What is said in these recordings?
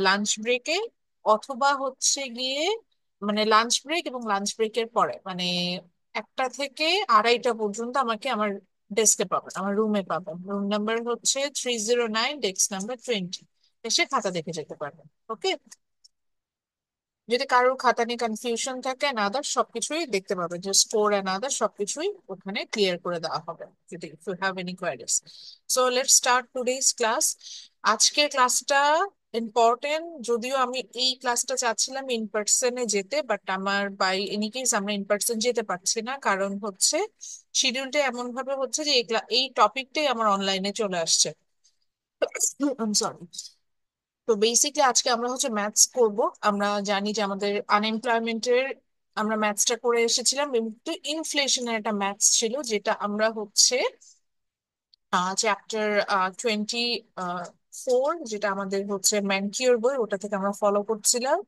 Lunch ব্রেকে, অথবা হচ্ছে গিয়ে মানে লাঞ্চ ব্রেক এবং লাঞ্চ ব্রেকের পরে, মানে 1টা থেকে 2:30 পর্যন্ত আমাকে আমার ডেস্কে পাবেন, আমার রুমে পাবেন। রুম নাম্বার হচ্ছে 309, ডেস্ক নাম্বার 20। এসে খাতা দেখে যেতে পারবেন। ওকে? যদি কারোর খাতা নিয়ে কনফিউশন থাকে না, আদার সবকিছুই দেখতে পাবেন, যে স্কোর এন্ড আদার সবকিছুই ওখানে ক্লিয়ার করে দেওয়া হবে যদি if you have any queries. So let's start today's class. আজকের ক্লাসটা ইম্পর্টেন্ট, যদিও আমি এই ক্লাসটা চাচ্ছিলাম ইন পার্সনে যেতে, বাট আমার বাই এনি কেস আমরা ইন পার্সন যেতে পারছি না, কারণ হচ্ছে শিডিউলটা এমন ভাবে হচ্ছে যে এই টপিকটাই আমার অনলাইনে চলে আসছে। সরি। তো বেসিকলি আজকে আমরা হচ্ছে ম্যাথস করব। আমরা জানি যে আমাদের আনএমপ্লয়মেন্টের আমরা ম্যাথসটা করে এসেছিলাম, কিন্তু ইনফ্লেশনের একটা ম্যাথস ছিল, যেটা আমরা হচ্ছে চ্যাপ্টার 24, যেটা আমাদের হচ্ছে ম্যানকিওর বই, ওটা থেকে আমরা ফলো করছিলাম।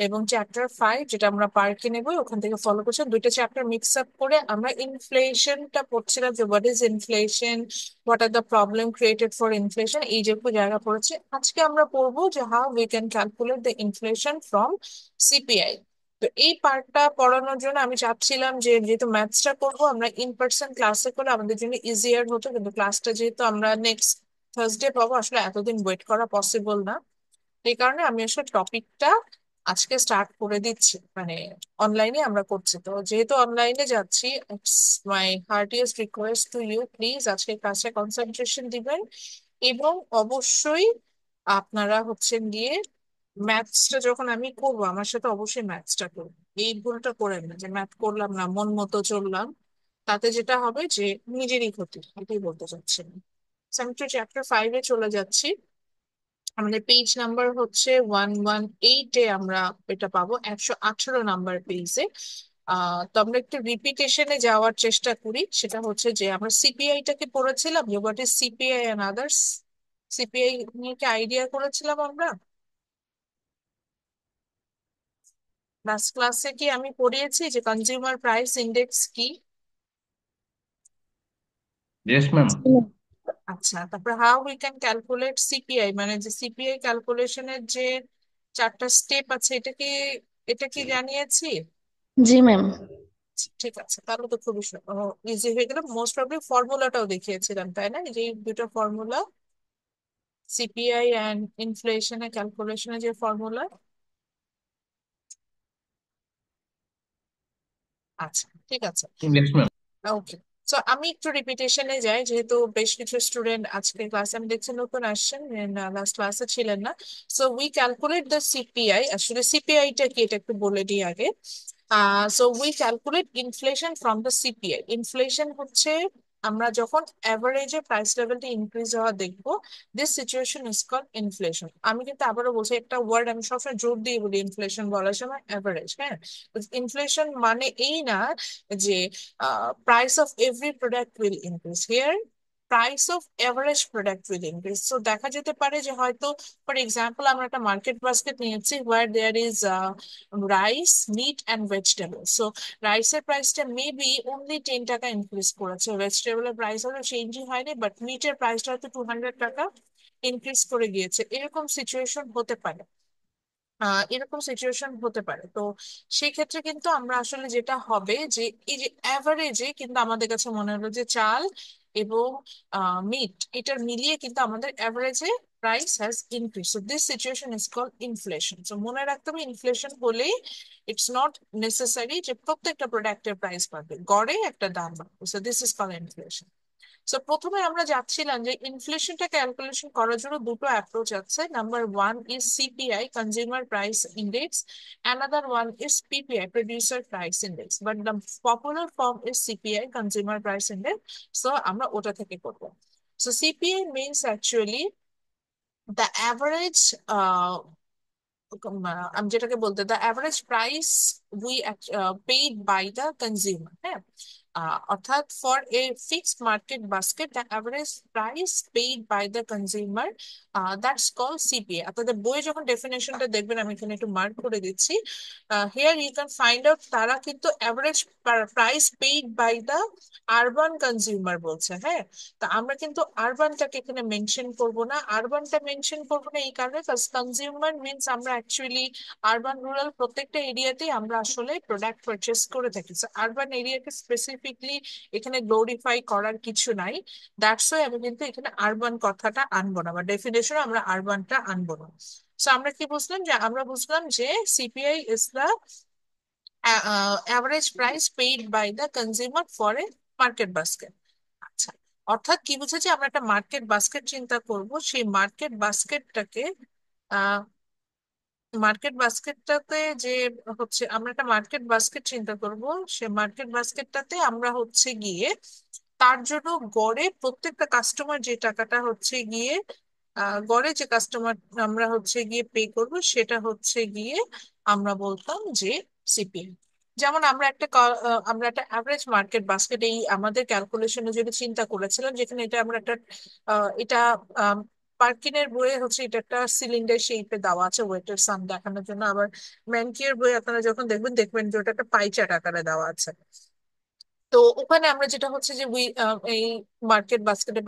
এবং চ্যাপ্টার 5, যেটা আমরা পার্কে নেবো, ওখান থেকে ফলো করছিলাম। দুইটা চ্যাপ্টার মিক্স আপ করে আমরা ইনফ্লেশনটা পড়ছিলাম, যে what is inflation, what are the problem created for inflation, এই যেগুলো জায়গা পড়েছে। আজকে আমরা পড়বো যে how we can calculate the inflation from CPI. তো এই পার্টটা পড়ানোর জন্য আমি চাচ্ছিলাম যে, যেহেতু ম্যাথসটা করবো আমরা ইন পার্সন ক্লাসে করলে আমাদের জন্য ইজিয়ার হতো, কিন্তু ক্লাসটা যেহেতু আমরা নেক্সট থার্সডে পাবো, আসলে এতদিন ওয়েট করা পসিবল না। এই কারণে আমি আসলে টপিকটা আজকে স্টার্ট করে দিচ্ছি, মানে অনলাইনে আমরা করছি। তো যেহেতু অনলাইনে যাচ্ছি, it's my heartiest request to you, please আজকে ক্লাসে কনসেন্ট্রেশন দিবেন। এবং অবশ্যই আপনারা হচ্ছেন গিয়ে ম্যাথসটা যখন আমি করবো, আমার সাথে অবশ্যই ম্যাথসটা করবো। এই ভুলটা করেন না যে ম্যাথ করলাম না, মন মতো চললাম, তাতে যেটা হবে যে নিজেরই ক্ষতি, এটাই বলতে চাচ্ছি আমি। So, আমি একটু চ্যাপ্টার 5-এ চলে যাচ্ছি। আমাদের পেজ নাম্বার হচ্ছে 118-এ আমরা এটা পাবো, 118 নাম্বার পেজে। তো আমরা একটু রিপিটেশনে যাওয়ার চেষ্টা করি। সেটা হচ্ছে যে আমরা সিপিআইটাকে পড়েছিলাম, যে what is CPI and others. CPI নিয়ে কি আইডিয়া করেছিলাম আমরা লাস্ট ক্লাসে? কি আমি পড়িয়েছি যে কনজিউমার প্রাইস ইন্ডেক্স কি? Yes ma'am. আচ্ছা, তারপর how we can calculate CPI, মানে যে সিপিআই ক্যালকুলেশনের যে 4টা স্টেপ আছে, এটা কি জানিয়েছি? জি ম্যাম। ঠিক আছে, তাহলে তো খুবই ইজি হয়ে গেল। মোস্ট প্রবলি ফর্মুলাটাও দেখিয়েছিলাম, তাই না? এই যে দুটো ফর্মুলা, সিপিআই অ্যান্ড ইনফ্লেশনের ক্যালকুলেশনের যে ফর্মুলা। আচ্ছা, ঠিক আছে। Yes ma'am. ওকে। সো আমি একটু রিপিটেশনে যাই, যেহেতু বেশ কিছু স্টুডেন্ট আজকে ক্লাসে আমি দেখছি নতুন আসছেন, লাস্ট ক্লাসে ছিলেন না। So we calculate the CPI. আসলে সিপিআইটা কি এটা একটু বলে দিই আগে। So we calculate inflation from the CPI. Inflation হচ্ছে আমরা যখন অ্যাভারেজে প্রাইস লেভেলটা ইনক্রিজ হওয়া দেখবো, this situation is called inflation. আমি কিন্তু আবারও বলছি, একটা ওয়ার্ড আমি সবসময় জোর দিয়ে বলি ইনফ্লেশন বলার সময়, অ্যাভারেজ। হ্যাঁ, ইনফ্লেশন মানে এই না যে price of every product will increase. Here price of average product will increase. So দেখা যেতে পারে যে হয়তো ফর এক্সাম্পল আমরা একটা মার্কেট বাস্কেট নিয়েছি, where there is rice, meat and vegetables. So রাইসের প্রাইসটা মেবি অনলি 10 টাকা ইনক্রিজ করেছে, ভেজিটেবলের প্রাইস হয়তো চেঞ্জই হয়নি, বাট মিটের প্রাইসটা হয়তো 200 টাকা ইনক্রিজ করে গিয়েছে। এরকম সিচুয়েশন হতে পারে। এরকম সিচুয়েশন হতে পারে। তো সেই ক্ষেত্রে কিন্তু আমরা আসলে যেটা হবে যে এই যে অ্যাভারেজে কিন্তু আমাদের কাছে মনে হলো যে চাল এবং মিট, এটার মিলিয়ে কিন্তু আমাদের অ্যাভারেজে price has increase. So this situation is called inflation. So মনে রাখতে হবে, ইনফ্লেশন হলেই ইটস নট নেসেসারি যে প্রত্যেকটা প্রোডাক্টের প্রাইস বাড়বে, গড়ে একটা দাম বাড়বে। So this is called inflation. So প্রথমে আমরা যাচ্ছিলাম যে ইনফ্লেশনটা ক্যালকুলেশন করার জন্য দুটো অ্যাপ্রোচ আছে। Number one is CPI, consumer price index, another one is PPI, producer price index, but the popular form is CPI, consumer price index. So আমরা ওটা থেকে করবো। So CPI means actually the average, আমি যেটাকে বলতে, the average price we paid by the consumer. হ্যাঁ, অর্থাৎ for a fixed market basket the average price paid by the consumer that's call CPI. আপনাদের বইয়ে যখন ডেফিনেশনটা দেখবেন, আমি এখানে একটু মার্ক করে দিচ্ছি, here you can find out তারা কিন্তু average price paid by the urban consumer বলছে। হ্যাঁ, তা আমরা কিন্তু আরবানটাকে এখানে মেনশন করব না। আরবানটা মেনশন করবো না এই কারণে, কারণ কনজিউমার মিনস আমরা অ্যাকচুয়ালি আরবান রুরাল প্রত্যেকটা এরিয়াতেই আমরা আসলে প্রোডাক্ট পারচেস করে থাকি। আরবান এরিয়াকে স্পেসিফিকলি এখানে গ্লোরিফাই করার কিছু নাই। দ্যাটস ওয়াই আমি কিন্তু এখানে আরবান কথাটা আনবো না, বা ডেফিনেশন আমরা আরবানটা আনবো না। সো আমরা কি বুঝলাম, যে আমরা বুঝলাম যে CPI is the average price paid by the consumer for a market basket. আচ্ছা, অর্থাৎ কি বুঝেছি, আমরা একটা মার্কেট বাস্কেট চিন্তা করব, সেই মার্কেট বাস্কেটটাকে মার্কেট বাস্কেটটাতে যে হচ্ছে আমরা একটা মার্কেট বাস্কেট চিন্তা করব, সে মার্কেট বাস্কেটটাতে আমরা হচ্ছে গিয়ে তার জন্য গড়ে প্রত্যেকটা কাস্টমার যে টাকাটা হচ্ছে গিয়ে গড়ে যে কাস্টমার আমরা হচ্ছে গিয়ে পে করব, সেটা হচ্ছে গিয়ে আমরা বলতাম যে সিপিএম। যেমন আমরা একটা অ্যাভারেজ মার্কেট বাস্কেট এই আমাদের ক্যালকুলেশনে যদি চিন্তা করেছিলাম, যেখানে এটা আমরা একটা এটা পার্কিনের বইয়ে হচ্ছে এটা একটা সিলিন্ডার শেপে দেওয়া আছে ওয়েটের সাম দেখানোর জন্য। আবার ম্যানকির বই আপনারা যখন দেখবেন, দেখবেন যে ওটা একটা পাই চার্ট আকারে দেওয়া আছে। তো ওখানে আমরা যেটা হচ্ছে যে এই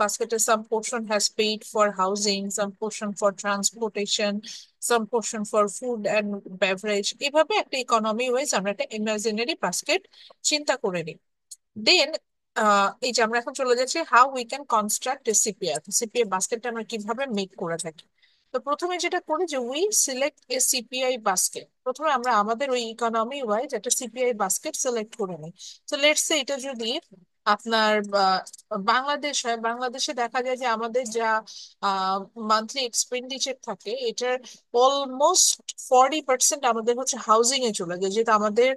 বাস্কেটে some portion has paid for housing, some portion for transportation, some portion for food and beverage, এভাবে একটা ইকোনমি ওয়াইজ আমরা একটা ইমাজিনারি বাস্কেট চিন্তা করে নিই। দেন এই যে আমরা এখন চলে যাচ্ছি how we can construct CPI. CPI বাস্কেটটা আমরা কিভাবে মেক করে থাকি। তো প্রথমে যেটা করি যে we select A CPI basket. প্রথমে আমরা আমাদের ওই ইকোনমি ওয়াইজ একটা সিপিআই বাস্কেট সিলেক্ট করে নিই। তো লেটস সে এটা যদি আপনার বাংলাদেশ হয়, বাংলাদেশে দেখা যায় যে আমাদের যা মান্থলি এক্সপেন্ডিচার থাকে, এটার অলমোস্ট 40% আমাদের হচ্ছে হাউজিং এ চলে যায়। যেহেতু আমাদের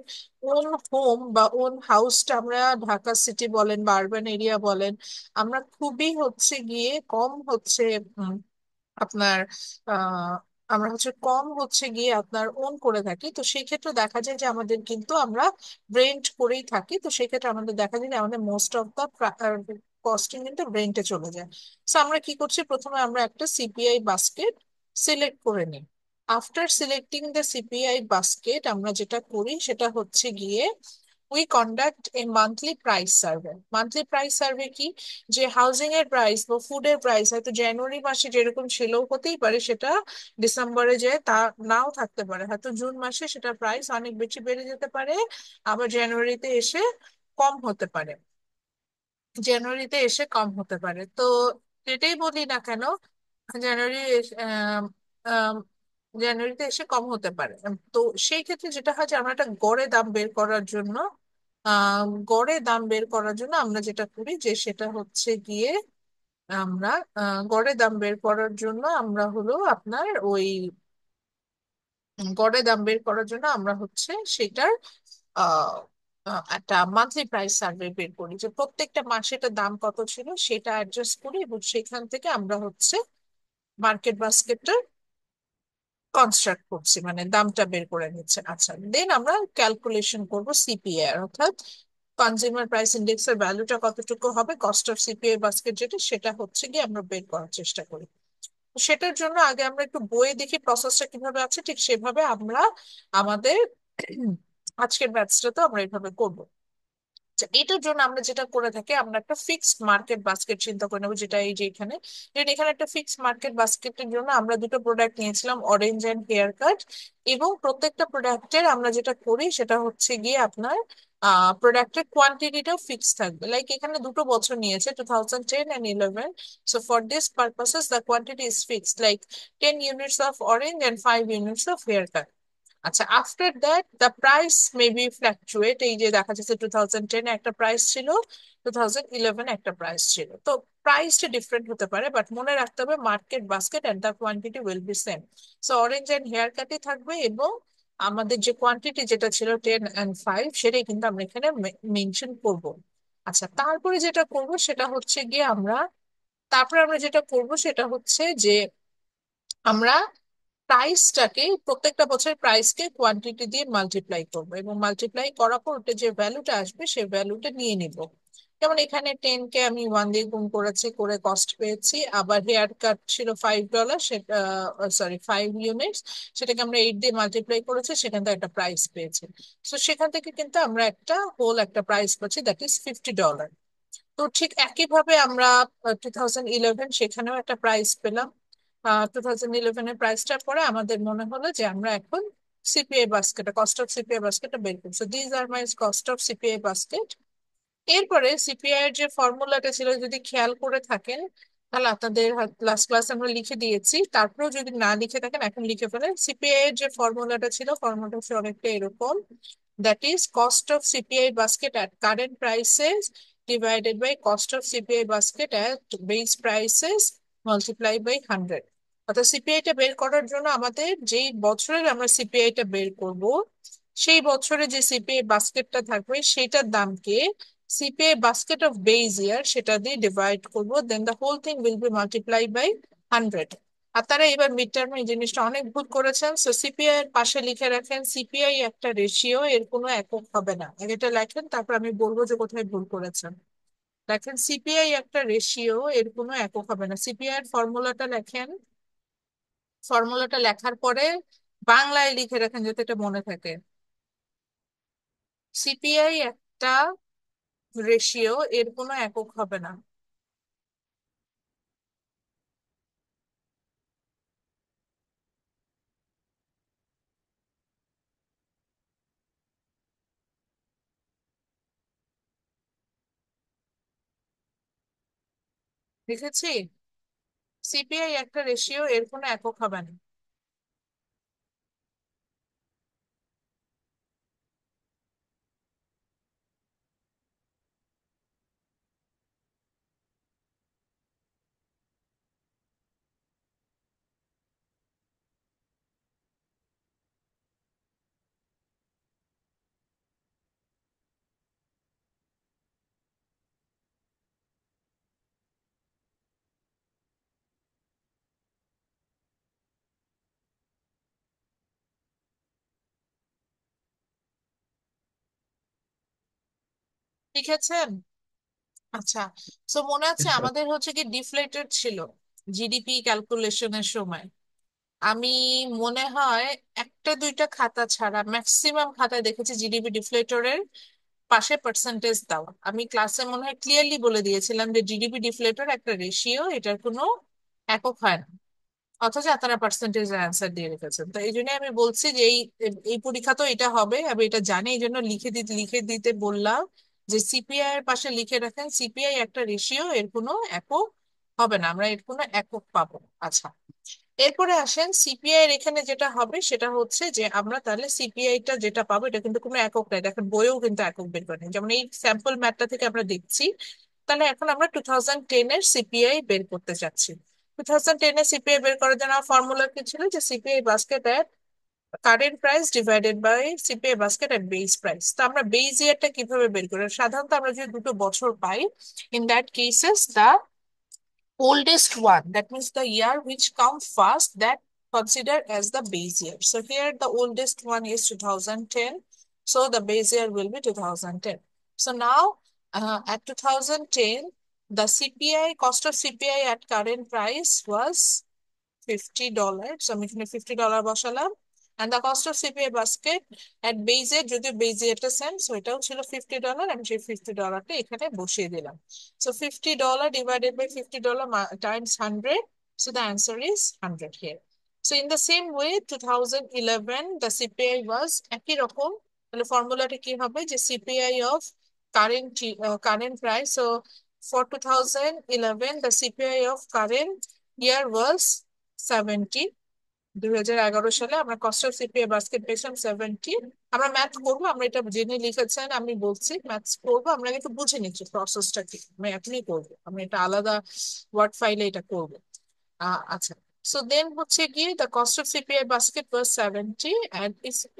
ওন হোম বা ওন হাউসটা আমরা ঢাকা সিটি বলেন বা আরবান এরিয়া বলেন, আমরা খুবই হচ্ছে গিয়ে কম হচ্ছে আপনার আমরা হচ্ছে কম হচ্ছে গিয়ে আপনার ওন করে থাকি। তো সেই ক্ষেত্রে দেখা যায় যে আমাদের কিন্তু আমরা রেন্ট করেই থাকি। তো সেই ক্ষেত্রে আমাদের দেখা যায় যে আমাদের মোস্ট অফ দা কস্টিং কিন্তু রেন্টে চলে যায়। তো আমরা কি করছি, প্রথমে আমরা একটা সিপিআই বাস্কেট সিলেক্ট করে নিই। After selecting the CPI basket আমরা যেটা করি সেটা হচ্ছে গিয়ে we conduct A monthly price survey. Monthly price survey কি, যে হাউজিং এর প্রাইস বা ফুডের প্রাইস হয়তো জানুয়ারি মাসে যেরকম ছিল হতেই পারে, সেটা ডিসেম্বরে যে তা নাও থাকতে পারে। হয়তো জুন মাসে সেটা প্রাইস অনেক বেশি বেড়ে যেতে পারে, আবার জানুয়ারিতে এসে কম হতে পারে। তো যেটাই বলি না কেন, জানুয়ারি এস- আম, আম, জানুয়ারিতে এসে কম হতে পারে। তো সেই ক্ষেত্রে যেটা হয় যে আমরা একটা গড়ে দাম বের করার জন্য গড়ে দাম বের করার জন্য আমরা যেটা করি যে সেটা হচ্ছে গিয়ে আমরা গড়ে দাম বের করার জন্য আমরা হলো আপনার ওই গড়ে দাম বের করার জন্য আমরা হচ্ছে সেটার আহ একটা মান্থলি প্রাইস সার্ভে বের করি, যে প্রত্যেকটা মাসে এটার দাম কত ছিল সেটা অ্যাডজাস্ট করি, এবং সেখান থেকে আমরা হচ্ছে মার্কেট বাস্কেটটা কনস্ট্রাক্ট করছি, মানে দামটা বের করে নিচ্ছে। আচ্ছা, দেন আমরা ক্যালকুলেশন করব সিপিআই, অর্থাৎ কনজিউমার প্রাইস ইন্ডেক্স এর ভ্যালুটা কতটুকু হবে, কস্ট অফ সিপিআই বাস্কেট যেটা, সেটা হচ্ছে গিয়ে আমরা বের করার চেষ্টা করি। সেটার জন্য আগে আমরা একটু বইয়ে দেখি প্রসেসটা কিভাবে আছে, ঠিক সেভাবে আমরা আমাদের আজকের ব্যাচটা তো আমরা এইভাবে করবো। আচ্ছা, এটার জন্য আমরা যেটা করে থাকি, আমরা একটা ফিক্সড মার্কেট বাস্কেট চিন্তা করে নেবো, যেটা এই যে এখানে, যেটা এখানে একটা ফিক্সড মার্কেট বাস্কেটের জন্য আমরা দুটো প্রোডাক্ট নিয়েছিলাম, অরেঞ্জ এন্ড হেয়ার কাট। এবং প্রত্যেকটা প্রোডাক্টের আমরা যেটা করি সেটা হচ্ছে গিয়ে আপনার প্রোডাক্টের কোয়ান্টিটিটাও ফিক্স থাকবে। লাইক এখানে দুটো বছর নিয়েছে, 2010 and 2011। So for this purposes the quantity is fixed, like 10 units of orange and 5 units of hair cut। আচ্ছা, after that the price may be fluctuate. এই যে দেখা যাচ্ছে 2010 একটা প্রাইস ছিল, 2011 একটা প্রাইস ছিল। তো প্রাইসটা ডিফারেন্ট হতে পারে, বাট মনে রাখতে হবে market basket and the quantity will be same. So orange and hair কাটই থাকবে, এবং আমাদের যে কোয়ান্টিটি যেটা ছিল 10 and 5, সেটাই কিন্তু আমরা এখানে মেনশন করব। আচ্ছা, তারপরে আমরা যেটা করব সেটা হচ্ছে যে আমরা প্রাইসটাকে প্রত্যেকটা বছর প্রাইসকে কোয়ান্টিটি দিয়ে মাল্টিপ্লাই করবো, এবং মাল্টিপ্লাই করার পর ওটা যে ভ্যালুটা আসবে সেই ভ্যালুটা নিয়ে নিব। যেমন এখানে 10 কে আমি 1 দিয়ে গুণ করেছি, করে কস্ট পেয়েছি। আবার হেয়ার কাট ছিল $5, সেটা সরি 5 ইউনিটস, সেটাকে আমরা 8 দিয়ে মাল্টিপ্লাই করেছি, সেখান থেকে একটা প্রাইস পেয়েছি। তো সেখান থেকে কিন্তু আমরা একটা হোল একটা প্রাইস পাচ্ছি, দ্যাট ইজ $50। তো ঠিক একইভাবে আমরা 2011 সেখানেও একটা প্রাইস পেলাম। 2011-এর প্রাইসটার পরে আমাদের মনে হলো যে আমরা এখন CPI basket, cost of CPI বাস্কেটটা বের করছি। These are my cost of CPI basket. এরপরে সিপিআই এর যে ফর্মুলাটা ছিল, যদি খেয়াল করে থাকেন তাহলে আপনাদের লাস্ট ক্লাস আমরা লিখে দিয়েছি, তারপরেও যদি না লিখে থাকেন এখন লিখে ফেলেন। সিপিআই এর যে ফর্মুলাটা ছিল, ফর্মুলাটা ছিল অনেকটা এরকম, that is cost of CPI basket at current prices divided by cost of CPI basket at base prices multiply by 100। অর্থাৎ সিপিআই টা বের করার জন্য আমাদের যেই বছরের আমরা সিপিআই টা বের করব, সেই বছরে যে সিপিআই বাস্কেটটা থাকবে সেটার দামকে CPI basket of base year সেটা দিয়ে ডিভাইড করব, then the whole thing will be multiply by 100। আর তারা এবার মিড টার্মে এই জিনিসটা অনেক ভুল করেছেন। সো সিপিআই এর পাশে লিখে রাখেন সিপিআই একটা রেশিও, এর কোনো একক হবে না। এটা লেখেন, তারপর আমি বলবো যে কোথায় ভুল করেছেন। দেখেন সিপিআই একটা রেশিও, এর কোনো একক হবে না। সিপিআই এর ফর্মুলাটা লেখেন, ফর্মুলাটা লেখার পরে বাংলায় লিখে রাখেন যাতে এটা মনে থাকে। সিপিআই একটা রেশিও, এর কোনো একক হবে না। লিখেছি, সিপিআই একটা রেশিও, এর কোনো একক হবে না। লিখেছেন? আচ্ছা। তো মনে আছে আমাদের হচ্ছে কি ডিফলেটেড ছিল জিডিপি ক্যালকুলেশনের সময়। আমি মনে হয় একটা দুইটা খাতা ছাড়া ম্যাক্সিমাম খাতায় দেখেছি জিডিপি ডিফলেটরের পাশে পার্সেন্টেজ দেওয়া। আমি ক্লাসে মনে হয় ক্লিয়ারলি বলে দিয়েছিলাম যে জিডিপি ডিফলেটর একটা রেশিও, এটার কোনো একক হয় না, অথচ আপনারা পার্সেন্টেজের অ্যান্সার দিয়ে রেখেছেন। তো এই জন্য আমি বলছি যে এই এই পরীক্ষা তো এটা হবে, আমি এটা জানি, এই জন্য লিখে দিতে বললাম যে সিপিআই এর পাশে লিখে রাখেন সিপিআই একটা রেশিও, এর কোনো একক হবে না, আমরা এর কোনো একক পাবো। আচ্ছা, এরপরে আসেন সিপিআই এর এখানে যেটা হবে সেটা হচ্ছে যে আমরা তাহলে সিপিআই টা যেটা পাবো এটা কিন্তু কোনো একক নাই, দেখেন বইয়েও কিন্তু একক বের করেন, যেমন এই স্যাম্পল ম্যাথটা থেকে আমরা দেখছি। তাহলে এখন আমরা 2010 এর সিপিআই বের করতে চাচ্ছি। 2010 এর সিপিআই বের করার জন্য ফর্মুলা কি ছিল, যে CPI basket at current price divided by CPI basket at base price. তো আমরা বেস ইয়ারটা কিভাবে বের করি? সাধারণত আমরা যদি দুটো বছর পাই, in that cases the oldest one, that means the year which comes first, that considered as the base year. So here the oldest one is 2010, so the base year will be 2010. So now at 2010 the CPI, cost of CPI at current price was $50, so আমি এখানে $50 বসালাম। and the cost of CPI basket at base year, যদি base year টা same, so এটাও ছিল $50, আমি সেই $50টা এখানে বসিয়ে দিলাম। so $50 divided by $50 times 100, so the answer is 100 here. So in the same way 2011 the CPI was একই রকম। তাহলে ফর্মুলাটা কি হবে, যে CPI of current price, so for 2011 the CPI of current year was 70। 2011 সালে আমরা কস্ট অফ সিপিআই বাস্কেট পেয়েছিলাম 70। আমরা ম্যাথ করবো, আমরা এটা জেনে লিখেছেন, আমি বলছি ম্যাথস করবো, আমরা কিন্তু বুঝে নিচ্ছি প্রসেসটা কি, আমি এখনই করবো, আমি এটা আলাদা ওয়ার্ড ফাইলে এটা করবো। আচ্ছা, so then হচ্ছে কি the cost of CPI basket was 70 and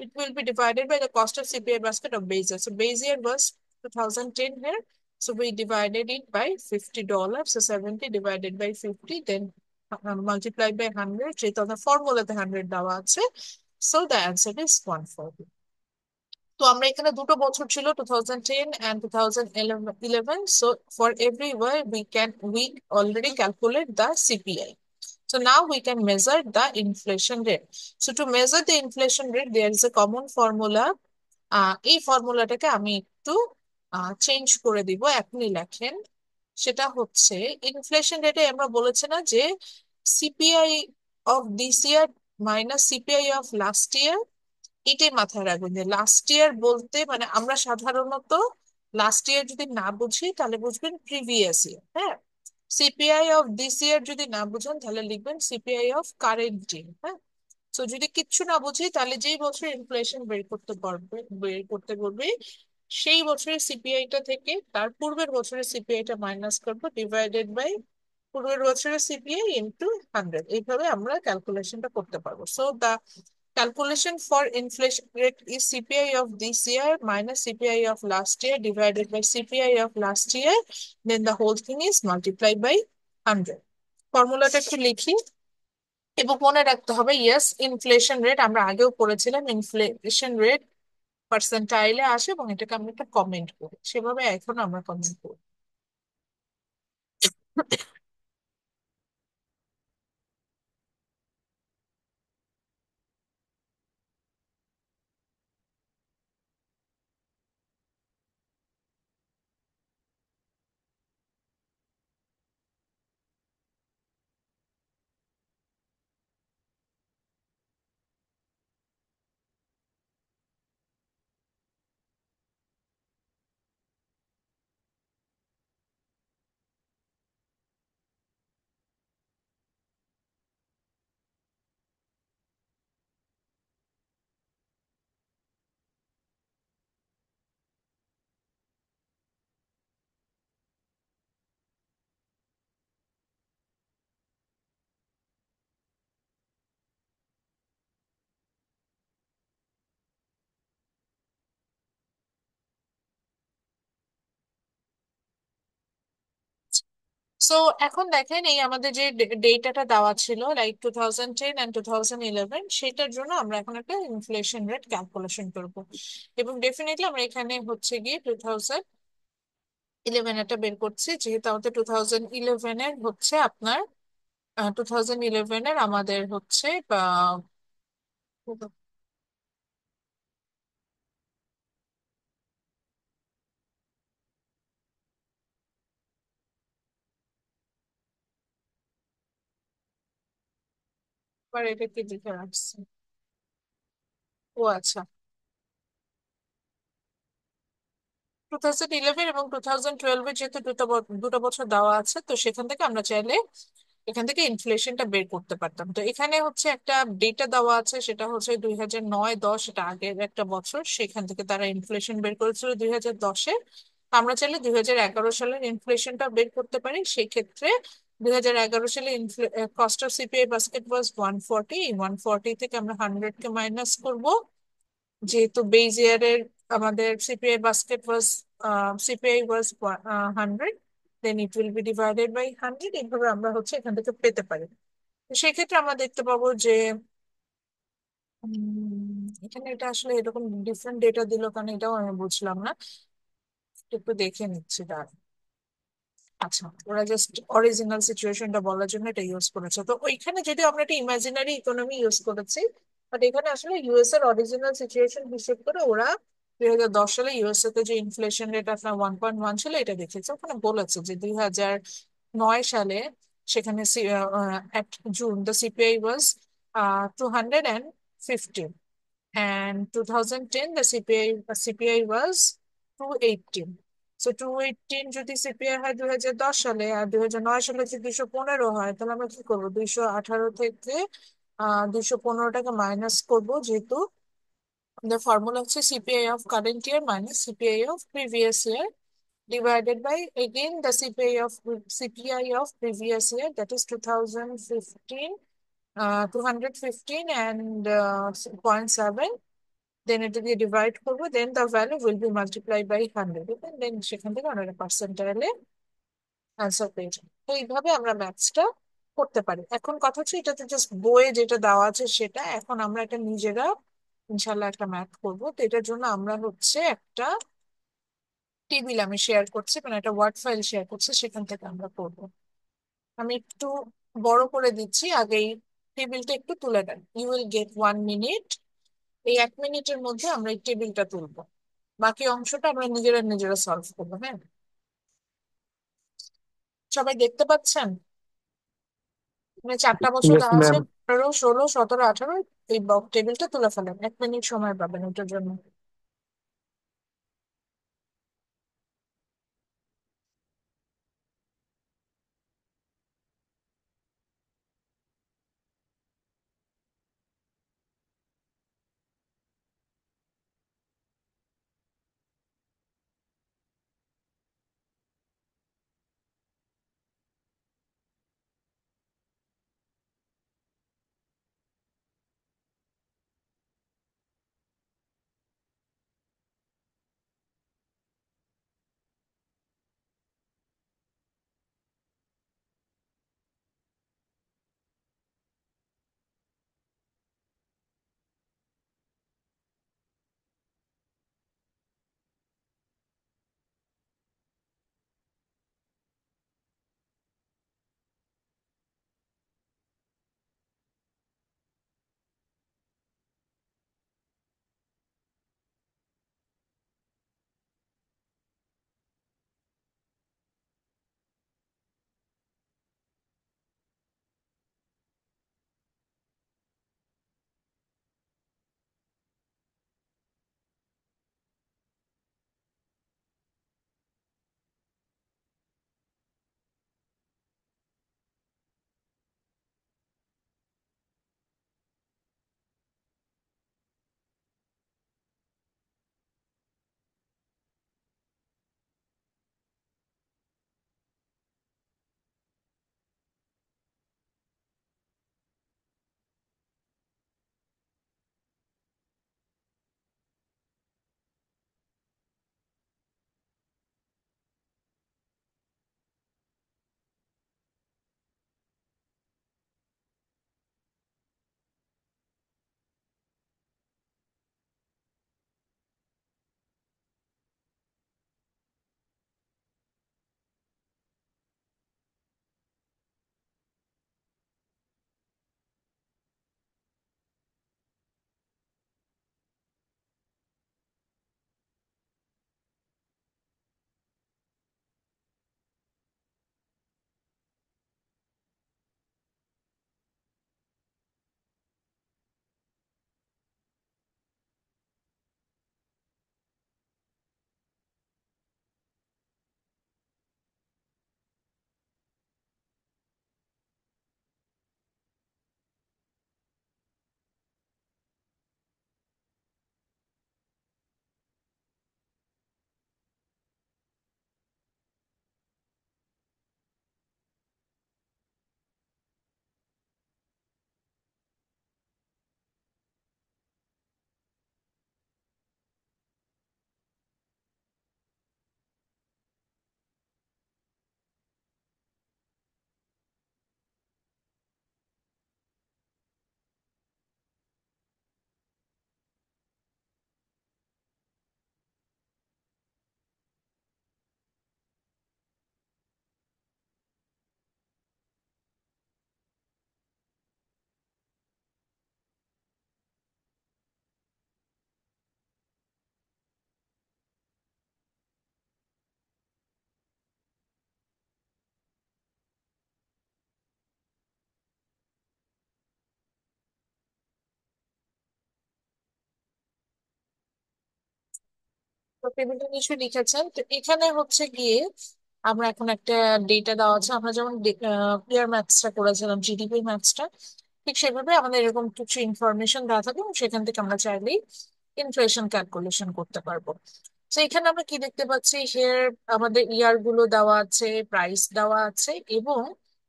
it will be divided by the cost of CPI basket of base year. So base year was 2010 here, so we divided it by $50, so 70 divided by 50, then multiplied by 100, যেহেতু আমাদের ফর্মুলাতে 100 দেওয়া আছে, so the answer is 140। তো আমরা এখানে দুটো বছর ছিল, 2010 and 2011. So for every year we already calculate the CPI. So now we can measure the inflation rate. So to measure the inflation rate, there is a common formula. এই ফর্মুলাটাকে আমি একটু change করে দিব, আপনি লেখেন। সেটা হচ্ছে, ইনফ্লেশন রেটে আমরা বলেছি না যে CPI of this year minus CPI of last year. এটাই মাথায় রাখবেন যে লাস্ট ইয়ার বলতে মানে আমরা সাধারণত লাস্ট ইয়ার যদি না বুঝি তাহলে বুঝবেন প্রিভিয়াস ইয়ার। হ্যাঁ, সিপিআই অফ দিস ইয়ার যদি না বুঝেন তাহলে লিখবেন সিপিআই অফ কারেন্ট ইয়ার। হ্যাঁ, তো যদি কিচ্ছু না বুঝি তাহলে যেই বছর ইনফ্লেশন বের করতে বলবে সেই বছরের সিপিআইটা থেকে তার পূর্বের বছরের সিপিআইটা মাইনাস করবো, ডিভাইডেড বাই পূর্বের বছরের সিপিআই ইনটু 100। এইভাবে আমরা ক্যালকুলেশনটা করতে পারবো। So the calculation for inflation rate is CPI of this year minus CPI of last year divided by CPI of last year. Then the whole thing is multiplied by 100. ফর্মুলাটা একটু লিখি। এবং মনে রাখতে হবে, ইয়েস ইনফ্লেশন রেট আমরা আগেও পড়েছিলাম, ইনফ্লেশন রেট পার্সেন্টাইলে আসে এবং এটাকে আমরা একটা কমেন্ট করি, সেভাবে এখন আমরা কমেন্ট করি। সো এখন দেখেন, এই আমাদের যে ডেটাটা দেওয়া ছিল লাইক 2010 and 2011, সেটার জন্য আমরা এখন একটা ইনফ্লেশন রেট ক্যালকুলেশন করব। এবং ডেফিনেটলি আমরা এখানে হচ্ছে গিয়ে 2011 এটা বের করছি, যেহেতু আমাদের 2011 এর হচ্ছে আপনার 2011 এর আমাদের হচ্ছে এটা কি লিখে রাখছি? ও আচ্ছা, 2011 এবং 2012 যেহেতু দুটো বছর দেওয়া আছে, তো সেখান থেকে আমরা চাইলে এখান থেকে ইনফ্লেশনটা বের করতে পারতাম। তো এখানে হচ্ছে একটা ডেটা দেওয়া আছে, সেটা হচ্ছে 2009-10, এটা আগের একটা বছর, সেখান থেকে তারা ইনফ্লেশন বের করেছিল 2010-এ। আমরা চাইলে 2011 সালের ইনফ্লেশনটা বের করতে পারি। সেক্ষেত্রে 2011 সালে কস্ট অফ সিপিআই বাস্কেট ওয়াজ 140। এই 140 থেকে আমরা 100-কে মাইনাস করব, যেহেতু বেজ ইয়ারের আমাদের CPI was 100, then it will be divided by 100। এইভাবে আমরা হচ্ছে এখান থেকে পেতে পারি। তো সেক্ষেত্রে আমরা দেখতে পাবো যে এখানে এটা আসলে এরকম ডিফারেন্ট ডেটা দিল কারণ এটাও আমি বুঝলাম না। একটু দেখে নিচ্ছি দাঁড়া। আচ্ছা, ওরা জাস্ট অরিজিনাল সিচুয়েশনটা বলার জন্য এটা ইউজ করেছে। তো ওইখানে যদি আমরা একটা ইমাজিনারি ইকোনমি ইউজ করেছি, বাট এখানে আসলে ইউএস এর অরিজিনাল সিচুয়েশন হিসেব করে ওরা 2010 সালে ইউএসএ তে যে ইনফ্লেশন রেট আপনার 1.1 ছিল এটা দেখেছে। ওখানে বলেছে যে 2009 সালে সেখানে at June the CPI was 215, and 2010 the CPI was 218. So 218 যদি সিপিআই হয় 2010 সালে, আর 2009 সালে যদি 215 হয়, তাহলে আমরা কি করবো? 218 থেকে 215টাকে মাইনাস করব, যেহেতু আমাদের ফর্মুলা হচ্ছে CPI of current year minus CPI of previous year divided by again the CPI of previous year, that is 2015, 215 and 0.7, then it will be divide করবো, then the value will be multiplied by 100, and then সেখান থেকে আমরা পার্সেন্টাইলে answer পেয়ে যাবো। তো এইভাবে আমরা ম্যাথসটা করতে পারি। এখন কথা হচ্ছে, এটা তো জাস্ট বইয়ে যেটা দেওয়া আছে সেটা, এখন আমরা এটা নিজেরা ইনশাল্লাহ একটা ম্যাথ করবো। তো এটার জন্য আমরা হচ্ছে একটা টেবিল আমি শেয়ার করছি, মানে একটা ওয়ার্ড ফাইল শেয়ার করছি, সেখান থেকে আমরা করবো। আমি একটু বড় করে দিচ্ছি আগেই, টেবিলটা একটু তুলে দেন। You will get 1 minute. এই 1 মিনিটের মধ্যে আমরা এই টেবিলটা তুলবো, বাকি অংশটা আমরা নিজেরা নিজেরা সলভ করবো। হ্যাঁ, সবাই দেখতে পাচ্ছেন? মানে 4টা বছর ইয়েস দেওয়া আছে, ম্যাম। 15, 16, 17, 18। এই টেবিলটা তুলে ফেলেন, 1 মিনিট সময় পাবেন ওটার জন্য। তো টেবিলটা নিশ্চয়ই লিখেছেন। তো এখানে হচ্ছে গিয়ে আমরা এখন একটা ডেটা দেওয়া আছে, আমরা যেমন ক্লিয়ার ম্যাথসটা করেছিলাম, জিডিপি ম্যাথসটা, ঠিক সেভাবে আমাদের এরকম কিছু ইনফরমেশন দেওয়া থাকে এবং সেখান থেকে আমরা চাইলেই ইনফ্লেশন ক্যালকুলেশন করতে পারবো। তো এখানে আমরা কি দেখতে পাচ্ছি, হেয়ার আমাদের ইয়ার গুলো দেওয়া আছে, প্রাইস দেওয়া আছে, এবং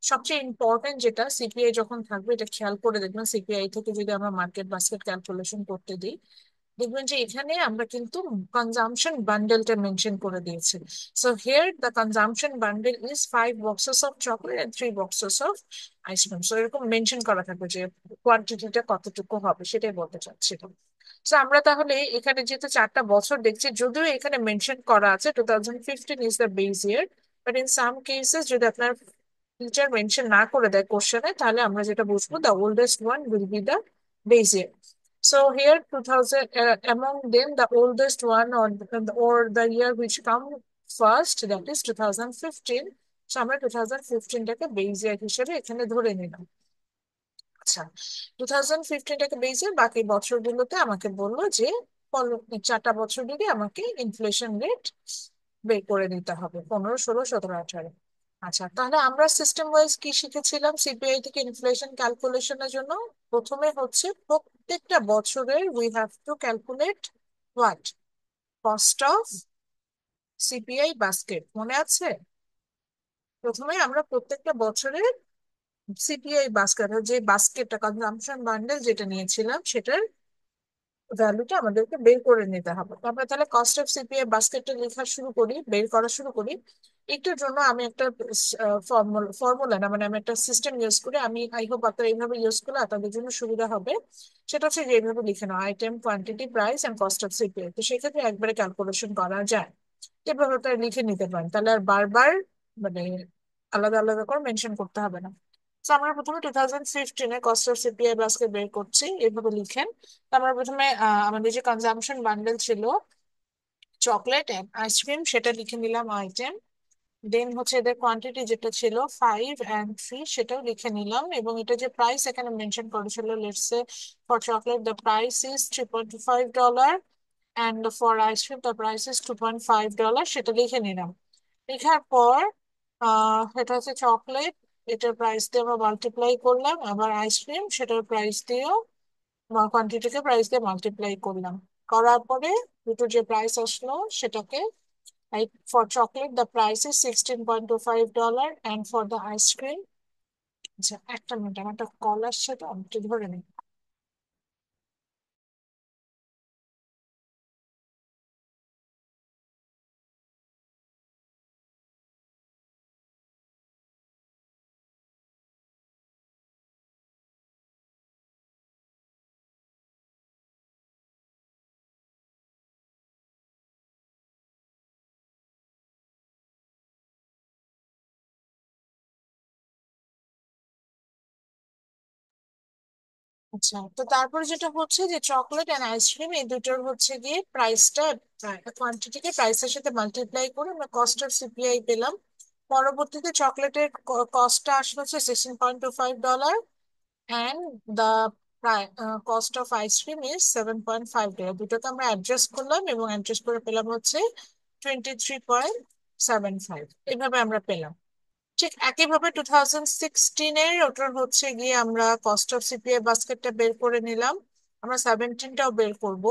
সবচেয়ে ইম্পর্টেন্ট যেটা, সিপিআই যখন থাকবে, এটা খেয়াল করে দেখবেন, সিপিআই থেকে যদি আমরা মার্কেট বাস্কেট ক্যালকুলেশন করতে দিই, দেখবেন যে এখানে আমরা কিন্তু কনজাম্পশন বান্ডেলটা মেনশন করে দিয়েছি। So here the consumption bundle is 5 boxes of chocolate and 3 boxes of ice cream. So এরকম মেনশন করা থাকবে যে কোয়ান্টিটিটা কতটুকু হবে, সেটাই বলতে চাচ্ছিলাম। তো আমরা তাহলে এখানে যেহেতু 4টা বছর দেখছি, যদিও এখানে মেনশন করা আছে 2015 is the base year, but in some cases যদি আপনার টিচার মেনশন না করে দেয় কোশ্চেনে, তাহলে আমরা যেটা বুঝবো the oldest one will be the base year. So here 2000, among them the oldest one, or the year which come first, that is 2015. So আমরা 2015 টাকে বেস ইয়ার হিসেবে এখানে ধরে নিলাম. আচ্ছা, 2015টাকে বেসে বাকি বছরগুলোতে আমাকে বললো যে 4টা বছর ধরে আমাকে ইনফ্লেশন রেট বের করে দিতে হবে, 15, 16, 17, 18. আচ্ছা, তাহলে আমরা সিস্টেম ওয়াইজ কি শিখেছিলাম সিপিআই থেকে ইনফ্লেশন ক্যালকুলেশনের জন্য? প্রথমে হচ্ছে প্রত্যেকটা বছরের we have to calculate what, cost of CPI basket, মনে আছে? প্রথমে আমরা প্রত্যেকটা বছরের সিপিআই বাস্কেট, যে বাস্কেটটা কনজাম্পশন বান্ডেল যেটা নিয়েছিলাম সেটার ভ্যালুটা আমাদেরকে বের করে নিতে হবে. তো আমরা তাহলে কস্ট অফ সিপিআই বাস্কেটটা লেখা শুরু করি, বের করা শুরু করি. একটার জন্য আমি একটা ফর্মুলা না, মানে আমি একটা সিস্টেম ইউজ করি, আমি আই হোপ আপনারা এইভাবে ইউজ করলে আপনাদের জন্য সুবিধা হবে. সেটা হচ্ছে যে এইভাবে লিখে নাও, item, quantity, price and cost of CPI. তো সেক্ষেত্রে একবারে ক্যালকুলেশন করা যায়. এভাবে ওটা লিখে নিতে পারেন, তাহলে আর বারবার মানে আলাদা আলাদা করে মেনশন করতে হবে না. তো আমরা প্রথমে 2015-এ কস্ট অফ সিপিআই বাস্কেট বের করছি, এইভাবে লিখেন. তো আমরা প্রথমে আমাদের যে কনজাম্পশন বান্ডেল ছিল চকলেট এন্ড আইসক্রিম, সেটা লিখে নিলাম আইটেম. দেন হচ্ছে এদের কোয়ান্টিটি যেটা ছিল 5 and 3, সেটাও লিখে নিলাম. এবং এটা যে প্রাইস এখানে মেনশন করেছিল, let's say for chocolate the price is $3.5, and for ice cream the price is $2.5, সেটা লিখে নিলাম. লেখার পর এটা হচ্ছে চকলেট, এটার প্রাইস দিয়ে আমরা মাল্টিপ্লাই করলাম, আবার আইসক্রিম সেটার প্রাইস দিয়েও কোয়ান্টিটিকে প্রাইস দিয়ে মাল্টিপ্লাই করলাম. করার পরে দুটো যে প্রাইস আসলো সেটাকে, like for chocolate the price is $16.25, and for the ice cream, আচ্ছা একটা মিনিট, আমার একটা কল আসছে তো আমি একটু ধরে নিই. আচ্ছা, তো তারপরে যেটা হচ্ছে যে চকলেট এন্ড আইসক্রিম এই দুটোর হচ্ছে গিয়ে প্রাইসটা, কোয়ান্টিটিকে প্রাইসের সাথে মাল্টিপ্লাই করে আমরা কস্ট অফ সিপিআই পেলাম. পরবর্তীতে চকলেটের কস্টটা আসলো হচ্ছে $16.25, and the cost of ice cream is $7.5. দুটোকে আমরা অ্যাডজাস্ট করলাম এবং অ্যাডজাস্ট করে পেলাম হচ্ছে 23.75, এইভাবে আমরা পেলাম. ঠিক একইভাবে 2016-এর ওটার হচ্ছে গিয়ে আমরা কস্ট অফ সিপিআই বাস্কেটটা বের করে নিলাম. আমরা 17টাও বের করব.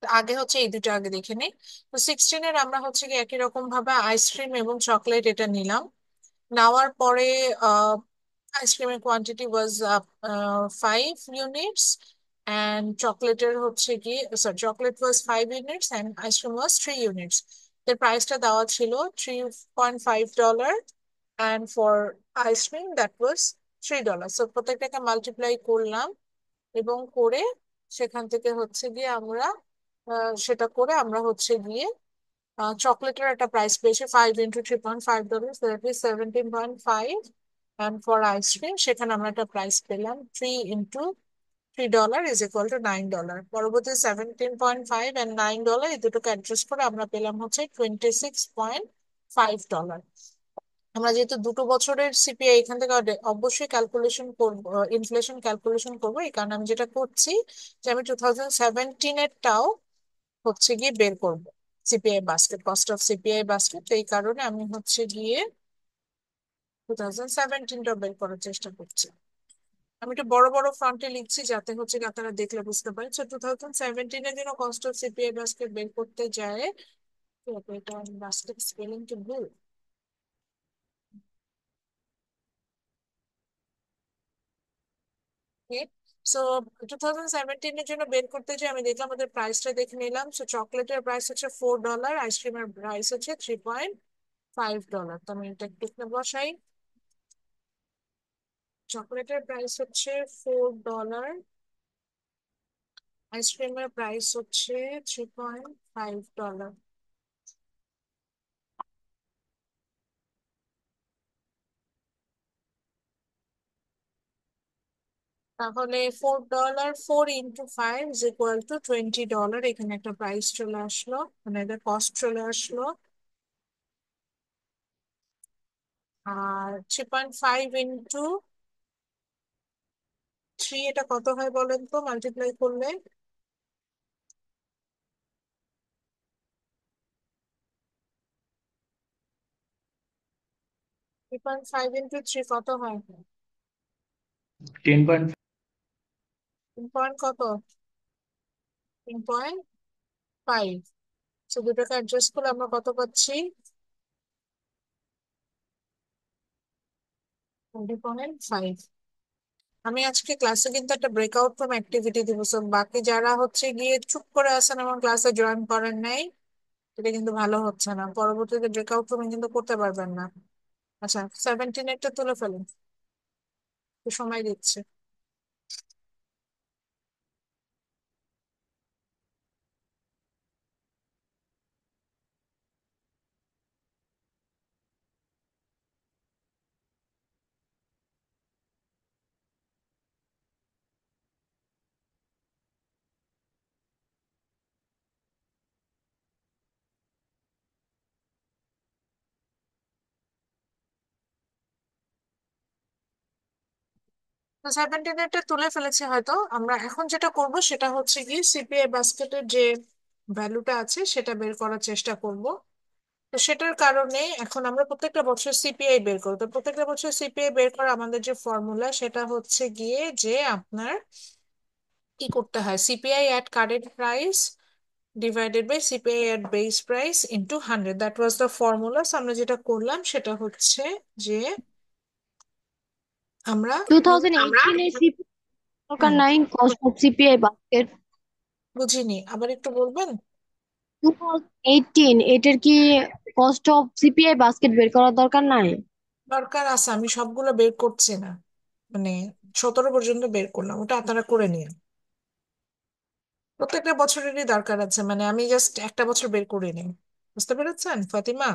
আগে হচ্ছে এই দুটো আগে দেখে নিই. তো 16-এর আমরা হচ্ছে গিয়ে একই রকম ভাবে আইসক্রিম এবং চকলেট এটা নিলাম. নেওয়ার পরে আইসক্রিমের কোয়ান্টিটি ওয়াজ 5 units, অ্যান্ড চকলেটের হচ্ছে গিয়ে, sorry, chocolate was 5 units and ice cream was 3 units. এর প্রাইসটা দেওয়া ছিল $3.5, and for ice cream that was $3. So প্রত্যেকটাকে multiply করলাম এবং করে সেখান থেকে হচ্ছে গিয়ে আমরা সেটা করে আমরা হচ্ছে গিয়ে চকলেটের একটা প্রাইস পেয়েছি 5 × $3.5, that is 17.5. And for ice cream সেখানে আমরা একটা প্রাইস পেলাম 3 × $3 ইজ ইকুয়াল টু $9. পরবর্তী 17.5 and $9 এই দুটোকে অ্যাডজাস্ট করে আমরা পেলাম হচ্ছে $26.5. আমরা যেহেতু দুটো বছরের সিপিআই এখান থেকে অবশ্যই ক্যালকুলেশন করবো, ইনফ্লেশন ক্যালকুলেশন করবো, এই কারণে আমি যেটা করছি যে আমি 2017-এরটাও হচ্ছে গিয়ে বের করবো, CPI basket, cost of CPI basket. এই কারণে আমি হচ্ছে গিয়ে 2017টাও বের করার চেষ্টা করছি. আমি একটু বড় বড় ফন্টে লিখছি যাতে হচ্ছে গিয়ে আপনারা দেখলে বুঝতে পারেন. তো 2017-এর জন্য কস্ট অফ সিপিআই বাস্কেট বের করতে যায়, তো এটা বাস্কেট স্পেলিং কি ভুল? সো 2017-এর জন্য বের করতে যে আমি দেখলাম আমাদের প্রাইসটা দেখে নিলাম. সো চকলেটের প্রাইস হচ্ছে $4, আইসক্রিমের প্রাইস হচ্ছে $3.5. তো আমি এটা একটু এখানে বসাই. চকলেটের প্রাইস হচ্ছে $4, আইসক্রিমের প্রাইস হচ্ছে $3.5। তাহলে $4, 4 × 5 ইজ ইকুয়াল টু $20। এখানে একটা প্রাইস চলে আসলো, মানে এটা কস্ট চলে আসলো। আর 3.5 × 3 এটা কত হয় বলেন তো, মাল্টিপ্লাই করলে? 3.5 × 3 কত হয়? 10.5। 3 পয়েন্ট কত? 3.5। তো দুটোকে অ্যাডজাস্ট করলে আমরা কত পাচ্ছি? 20.5। আমি আজকে ক্লাসে কিন্তু একটা ব্রেকআউট ফ্রম অ্যাক্টিভিটি দিব, সো বাকি যারা হচ্ছে গিয়ে চুপ করে আছেন এবং ক্লাসে জয়েন করেন নাই, এটা কিন্তু ভালো হচ্ছে না। পরবর্তীতে ব্রেকআউট রুমে কিন্তু করতে পারবেন না। আচ্ছা, 17 তুলে ফেলুন, একটু সময় দিচ্ছে। তো 17 তুলে ফেলেছি হয়তো। আমরা এখন যেটা করব সেটা হচ্ছে কি, সিপিআই বাস্কেটের যে ভ্যালুটা আছে সেটা বের করার চেষ্টা করব। তো সেটার কারণে এখন আমরা প্রত্যেকটা বছর সিপিআই বের করবো। তো প্রত্যেকটা বছর সিপিআই বের করা আমাদের যে ফর্মুলা সেটা হচ্ছে গিয়ে যে আপনার কি করতে হয়, CPI at current price divided by CPI at base price into 100, that was the formula. আমরা যেটা করলাম সেটা হচ্ছে যে আমরা আমরা 2018 এর সিপি দরকার হুম, নাই, কস্ট অফ সিপিআই বাস্কেট। বুঝিনি, আবার একটু বলবেন? 2018 এটার কি কস্ট অফ সিপিআই বাস্কেট বের করার দরকার নাই? দরকার আছে, আমি সবগুলো বের করছি না, মানে 17 পর্যন্ত বের করলাম, ওটা আপনারা করে নিন। প্রত্যেকটা বছরেরই দরকার আছে, মানে আমি জাস্ট একটা বছর বের করে নিই। বুঝতে পেরেছেন ফাতিমা?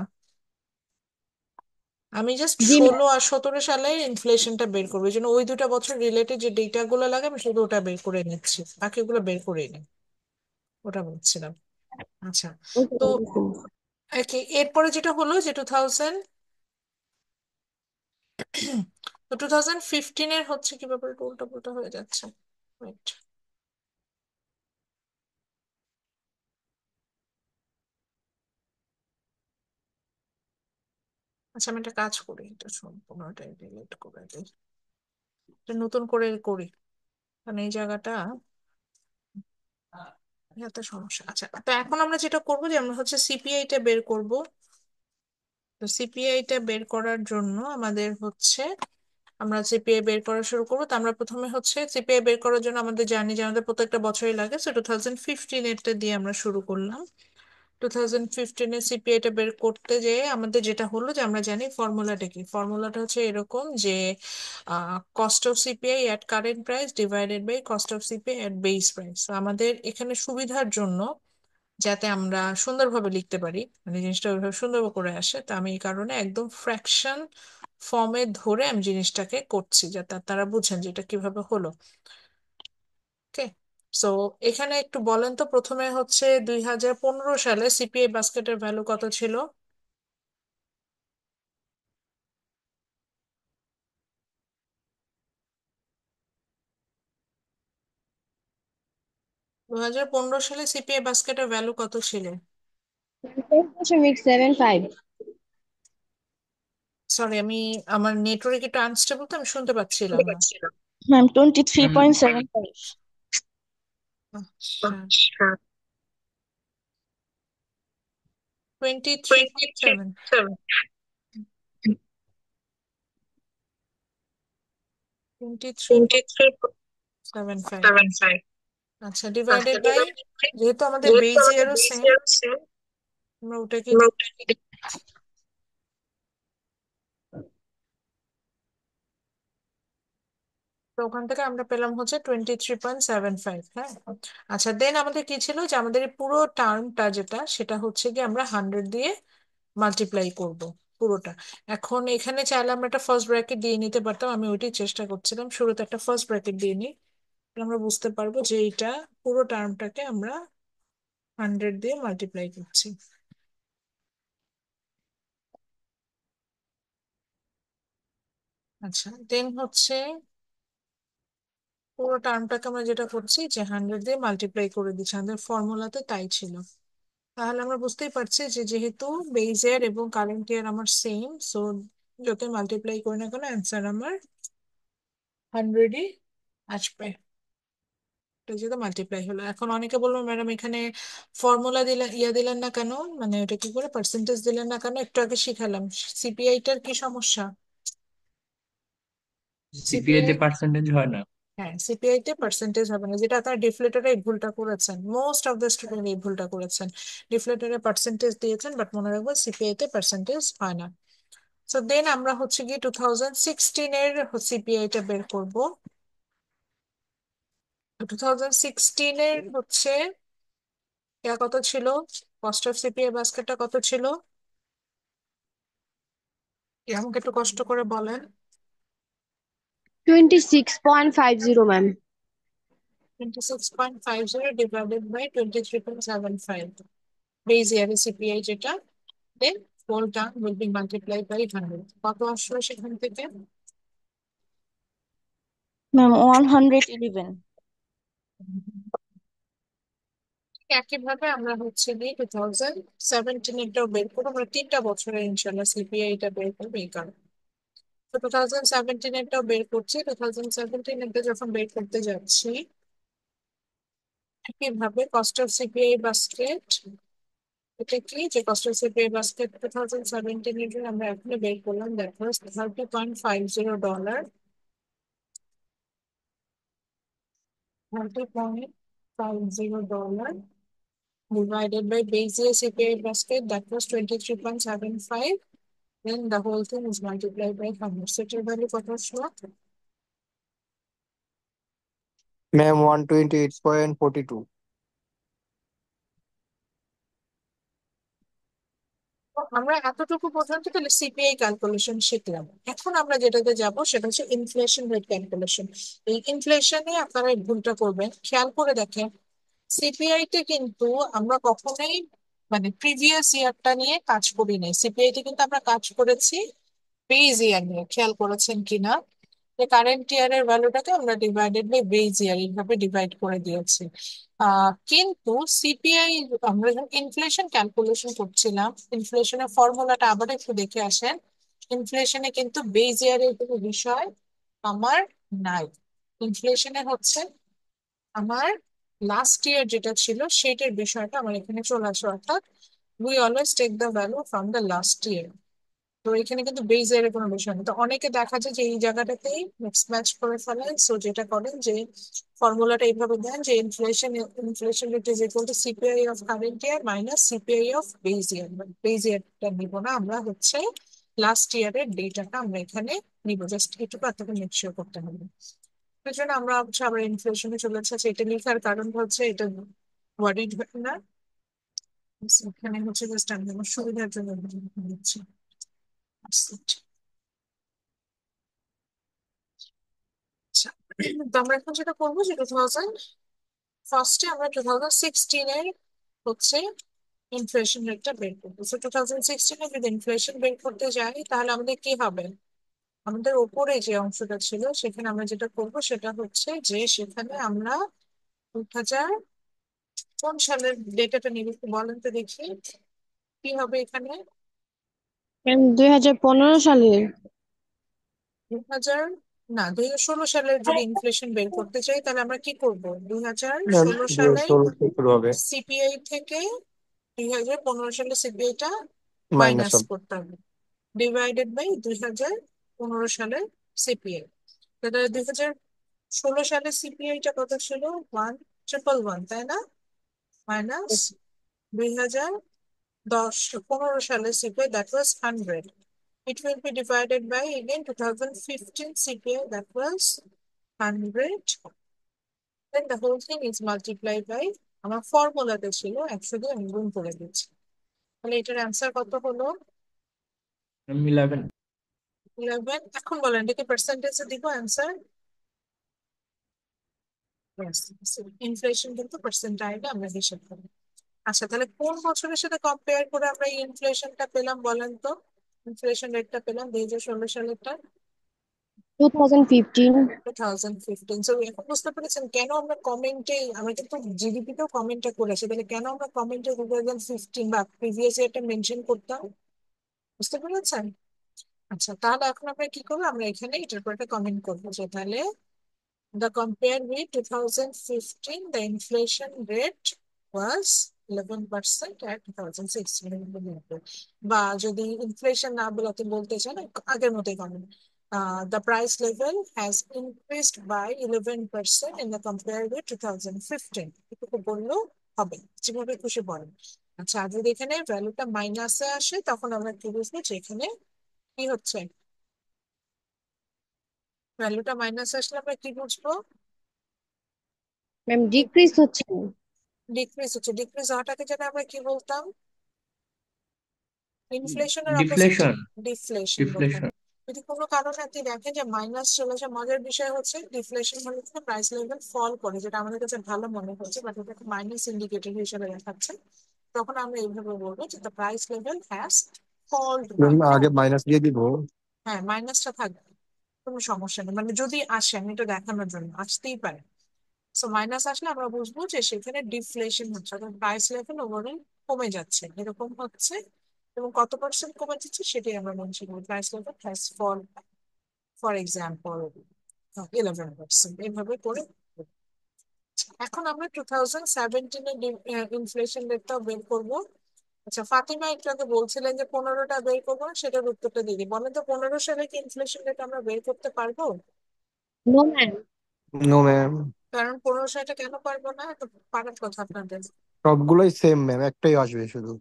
আমি জাস্ট জি 16 আর 17 সালে ইনফ্লেশনটা বের করবো, এই জন্য ওই দুটা বছর রিলেটেড যে ডেটা গুলো লাগে আমি শুধু ওটা বের করে নিচ্ছি, বাকিগুলো বের করে নিই, ওটা বলছিলাম। আচ্ছা, তো ম্যাম। এরপরে যেটা হলো যে 2015 হচ্ছে কি ব্যাপারে, উল্টা পুল্টা হয়ে যাচ্ছে। Wait, আচ্ছা আমি একটা কাজ করি, এটা সম্পূর্ণটাই ডিলিট করে দিই, এটা নতুন করে করি, কারণ এই জায়গাটা এত সমস্যা। আচ্ছা, তো এখন আমরা যেটা করবো যে আমরা হচ্ছে সিপিআই টা বের করব। তো সিপিআই টা বের করার জন্য আমাদের হচ্ছে, আমরা সিপিআই বের করা শুরু করবো। তো আমরা প্রথমে হচ্ছে সিপিআই বের করার জন্য আমাদের জানি যে আমাদের প্রত্যেকটা বছরই লাগে, সো 2015 এরটা দিয়ে আমরা শুরু করলাম। 2015 এর সিপিআইটা বের করতে যেয়ে আমাদের যেটা হলো যে আমরা জানি ফর্মুলাটা কি, ফর্মুলাটা হচ্ছে এরকম যে cost of CPI at current price divided by cost of CPI at base price. আমাদের এখানে সুবিধার জন্য, যাতে আমরা সুন্দরভাবে লিখতে পারি, মানে জিনিসটা ওইভাবে সুন্দর করে আসে, তো আমি এই কারণে একদম ফ্র্যাকশন ফর্মে ধরে আমি জিনিসটাকে করছি, যাতে তারা বুঝেন যে এটা কিভাবে হলো। ওকে, সো এখানে একটু বলেন তো, প্রথমে হচ্ছে 2015 সালে সিপিআই বাস্কেটের ভ্যালু কত ছিল? 2015 সালে সিপিআই বাস্কেটের ভ্যালু কত ছিল? 10.75। সরি, আমি আমার নেটওয়ার্ক একটু আনস্টেবল, তো আমি শুনতে পাচ্ছিলাম না। ম্যাম 23.75। 23.7, 23.75। আচ্ছা, ডিভাইডেড বাই, যেহেতু আমাদের বেজ ইয়ারও সেম, আমরা ওটাকে তো ওখান থেকে আমরা পেলাম হচ্ছে 23.75। হ্যাঁ, আচ্ছা, দেন আমাদের কি ছিল যে আমাদের এই পুরো টার্মটা যেটা সেটা হচ্ছে কি আমরা 100 দিয়ে মাল্টিপ্লাই করব পুরোটা। এখন এখানে চাইলে আমরা একটা ফার্স্ট ব্র্যাকেট দিয়ে নিতে পারতাম, আমি ওইটাই চেষ্টা করছিলাম, শুরুতে একটা ফার্স্ট ব্র্যাকেট দিয়ে নিই। তাহলে আমরা বুঝতে পারবো যে এইটা পুরো টার্মটাকে আমরা 100 দিয়ে মাল্টিপ্লাই করছি। আচ্ছা, দেন হচ্ছে পুরো টার্মটাকে আমরা যেটা করছি যে 100 দিয়ে মাল্টিপ্লাই করে দিচ্ছি, আমাদের ফর্মুলাতে তাই ছিল। তাহলে আমরা বুঝতেই পারছি যে যেহেতু বেজ ইয়ার এবং কারেন্ট ইয়ার আমার সেম, সো যত মাল্টিপ্লাই করি না কেন অ্যান্সার আমার 100ই আসবে। এটা যেহেতু মাল্টিপ্লাই হলো, এখন অনেকে বলবো ম্যাডাম এখানে ফর্মুলা দিলেন, দিলেন না কেন, মানে ওটা কি করে পার্সেন্টেজ দিলেন না কেন, একটু আগে শিখালাম। সিপিআইটার কি সমস্যা? সিপিএ তে সিপিআই, পার্সেন্টেজ হয় না। হ্যাঁ সিপিআই তে পার্সেন্টেজ হবে না, যেটা আপনার ডিফলেটারে এই ভুলটা করেছেন, মোস্ট অফ দ্য স্টুডেন্ট এই ভুলটা করেছেন। ডিফলেটারে পার্সেন্টেজ দিয়েছেন, বাট মনে রাখবেন সিপিআই তে পার্সেন্টেজ হয় না। সো দেন আমরা হচ্ছে কি 2016 এর সিপিআই টা বের করব। 2016 এর হচ্ছে এটা কত ছিল, কস্ট অফ সিপিআই বাস্কেটটা কত ছিল, কি আমাকে একটু কষ্ট করে বলেন। 26.50 ma'am. 26.50 divided by 23.75 base year CPI যেটা, then whole term will be multiply by 100। কত আসলো সেখান থেকে? ম্যাম 111। একইভাবে আমরা হচ্ছে গিয়ে 2017 এরটাও বের করবো, আমরা 3টা বছরে ইনশাল্লাহ সিপিআই টা বের করবো এই কারণে। তো 2017 এরটাও বের করছি, 2017 এরটা যখন বের করতে যাচ্ছি একইভাবে কস্ট অফ সিপিআই বাস্কেট, এটা কি যে কস্ট অফ সিপিআই বাস্কেট 2017 এর জন্য আমরা এখনো বের করলাম, that was $30.50, $30.50 divided by base year CPI basket, that was 23.75, then the whole thing is multiplied by 100, সেটার ভ্যালু কত আসলো? ম্যাম 128.42। তো আমরা এতটুকু পর্যন্ত তাহলে সিপিআই ক্যালকুলেশন শিখলাম। এখন আমরা যেটাতে যাব সেটা হচ্ছে ইনফ্লেশন রেট ক্যালকুলেশন। এই ইনফ্লেশনে আপনারা এই ভুলটা করবেন, খেয়াল করে দেখেন সিপিআই তে কিন্তু আমরা কখনোই মানে প্রিভিয়াস ইয়ারটা নিয়ে কাজ করি নাই, সিপিআই তে কিন্তু আমরা কাজ করেছি বেজ ইয়ার নিয়ে, খেয়াল করেছেন কিনা যে কারেন্ট ইয়ারের ভ্যালুটাকে আমরা ডিভাইডেড বাই বেজ ইয়ার এইভাবে ডিভাইড করে দিয়েছি। কিন্তু সিপিআই আমরা যখন ইনফ্লেশন ক্যালকুলেশন করছিলাম, ইনফ্লেশনের ফর্মুলাটা আবার একটু দেখে আসেন। ইনফ্লেশনে কিন্তু বেজ ইয়ারের কোনো বিষয় আমার নাই। ইনফ্লেশনে হচ্ছে আমার লাস্ট ইয়ার যেটা ছিল সেটার বিষয়টা আমার এখানে চলে আসে, অর্থাৎ we always take the value from the last year. তো এখানে কিন্তু বেজ এর কোনো বিষয় নেই। তো অনেকে দেখা যায় যে এই জায়গাটাতেই মিক্স ম্যাচ করে ফেলেন, সো যেটা করেন যে ফর্মুলাটা এইভাবে দেন যে inflation rate is equal to CPI of current year minus CPI of base year. Base ইয়ারটা নিব না, আমরা হচ্ছে লাস্ট ইয়ারের ডেটাটা আমরা এখানে নিব, জাস্ট এটুকু আপনাকে মেকশিওর করতে হবে। এই জন্য আমরা হচ্ছে আবার ইনফ্লেশনে চলে যাচ্ছে, এটা লেখার কারণ হচ্ছে এটা ওয়ারিড না, এখানে হচ্ছে জাস্ট আমি আমার সুবিধার জন্য দিচ্ছি। আচ্ছা, তো আমরা এখন যেটা করবো যে ফার্স্টে আমরা 2016 এর হচ্ছে ইনফ্লেশন রেটটা বের করবো। তো 2016 এ যদি ইনফ্লেশন বের করতে যাই তাহলে আমাদের কি হবে, আমাদের উপরে যে অংশটা ছিল সেখানে আমরা যেটা করব সেটা হচ্ছে যে সেখানে আমরা 2000 কোন সালের ডেটাটা নিব একটু বলেন তো দেখি কি হবে এখানে। ম্যাম 2015 সালের। 2000 না, 2016 সালের যদি ইনফ্লেশন বের করতে চাই তাহলে আমরা কি করব, দুই হাজার ম্যাম ষোলো সালে 2016 থেকে শুরু হবে, সিপিআই থেকে 2015 সালে সিপিআই টা মাইনাস মাইনাস হবে। করতে হবে, ডিভাইডেড বাই 2015 সালের সিপিআই। তাহলে 2016 সালের সিপিআই টা কত ছিল, 1111, তাই না, মাইনাস 2015 সালের CPI that was 100, it will be divided by again 2015 CPI that was 100, then the whole thing is multiplied by, আমার ফর্মুলাতে ছিল 100 দিয়ে আমি গুণ করে দিচ্ছি। তাহলে এটার অ্যান্সার কত হলো? 11। 11। এখন বলেন এটাকে পার্সেন্টেজে দিব অ্যান্সার? ইনফ্লেশন কিন্তু পার্সেন্টাইলে আমরা হিসাব করি। আচ্ছা, তাহলে কোন বছরের সাথে কম্পেয়ার করে আমরা এই ইনফ্লেশনটা পেলাম বলেন তো? ইনফ্লেশন রেটটা পেলাম 2016 সালেরটা 2015। 2015। সো এখন বুঝতে পেরেছেন কেন আমরা কমেন্টে, আমরা কিন্তু জিডিপিতেও কমেন্টটা করেছি, তাহলে কেন আমরা কমেন্টে 2015 বা প্রিভিয়াস ইয়ারটা মেনশন করতাম? বুঝতে পেরেছেন? আচ্ছা, তাহলে এখন আমরা কি করবো, আমরা এখানে এটার পর একটা কমেন্ট করবো যে তাহলে the compare with 2015 the inflation rate was 11% at 2016। বা যদি ইনফ্লেশন না বলতে বলতে চান আগের মতোই comment, the price level has increased by 11% in the compare with 2015, এটুকু বললেও হবে, যেভাবে খুশি বলেন। আচ্ছা, আর যদি এখানে ভ্যালুটা মাইনাসে আসে তখন আমরা কি বুঝবো যে এখানে কি হচ্ছে? ভ্যালুটা মাইনাস আসলে আমরা কি বুঝবো? ম্যাম ডিক্রিজ হচ্ছে। ডিক্রিজ হচ্ছে। ডিক্রিজ হওয়াটাকে যেন আমরা কি বলতাম? ইনফ্লেশনের অপোজিট ডিফ্লেশন। ডিফ্লেশন বলতাম। ডিফ্লেশন। যদি কোনো কারণে আপনি দেখেন যে মাইনাস চলে আসে, মজার বিষয় হচ্ছে ডিফ্লেশন হলে কিন্তু প্রাইস লেভেল ফল করে, যেটা আমাদের কাছে ভালো মনে হচ্ছে, বাট এটাকে মাইনাস ইন্ডিকেটর হিসেবে দেখাচ্ছে। তখন আমরা এইভাবে বলবো যে the price level has falled by. আগে মাইনাস দিয়ে দিব। হ্যাঁ, মাইনাসটা থাকবে, কোনো সমস্যা নেই, মানে যদি আসে, আমি এটা দেখানোর জন্য আসতেই পারে। সো মাইনাস আসলে আমরা বুঝবো যে সেখানে ডিফ্লেশন হচ্ছে, অর্থাৎ প্রাইস লেভেল ওভারঅল কমে যাচ্ছে, এরকম হচ্ছে। এবং কত পার্সেন্ট কমে যাচ্ছে সেটাই আমরা বলছি, price level has fall, for example 11%, এইভাবে করে। এখন আমরা 2017-এর ইনফ্লেশন রেটটাও বের করবো। আচ্ছা, ফাতিমা একটু আগে বলছিলেন যে 15টা বের করবো, সেটার উত্তরটা দিদি বলেন তো, 15 সালে কি ইনফ্লেশন রেট আমরা বের করতে পারবো? No ma'am. No ma'am. কারণ 15 সালটা কেন পারবো না? তো পারার কথা আপনাদের। সবগুলোই সেম ম্যাম, একটাই আসবে শুধু।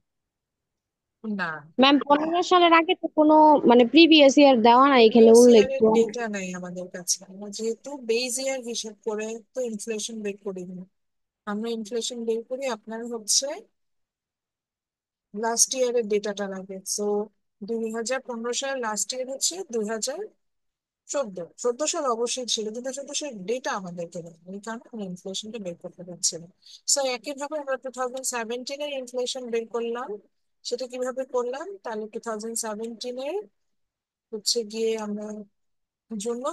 না, ম্যাম 15 সালের আগে তো কোনো মানে প্রিভিয়াস ইয়ার দেওয়া নাই এখানে প্রিভিয়াস উল্লেখ ইয়ারের তো। ডেটা নাই আমাদের কাছে, আমরা যেহেতু বেজ ইয়ার হিসাব করে তো ইনফ্লেশন বের করি না, আমরা ইনফ্লেশন বের করি আপনার হচ্ছে লাস্ট ইয়ারের ডেটাটা লাগে। সো 2015 সাল লাস্ট ইয়ার হচ্ছে 2014। সাল অবশ্যই ছিল, কিন্তু 14 সাল ডেটা আমাদেরকে দেয়, এই কারণে আমরা ইনফ্লেশনটা বের করতে পারছি না। সো একইভাবে আমরা 2017-এর ইনফ্লেশন বের করলাম। সেটা কিভাবে করলাম? তাহলে 2017-এর হচ্ছে গিয়ে আমরা জন্য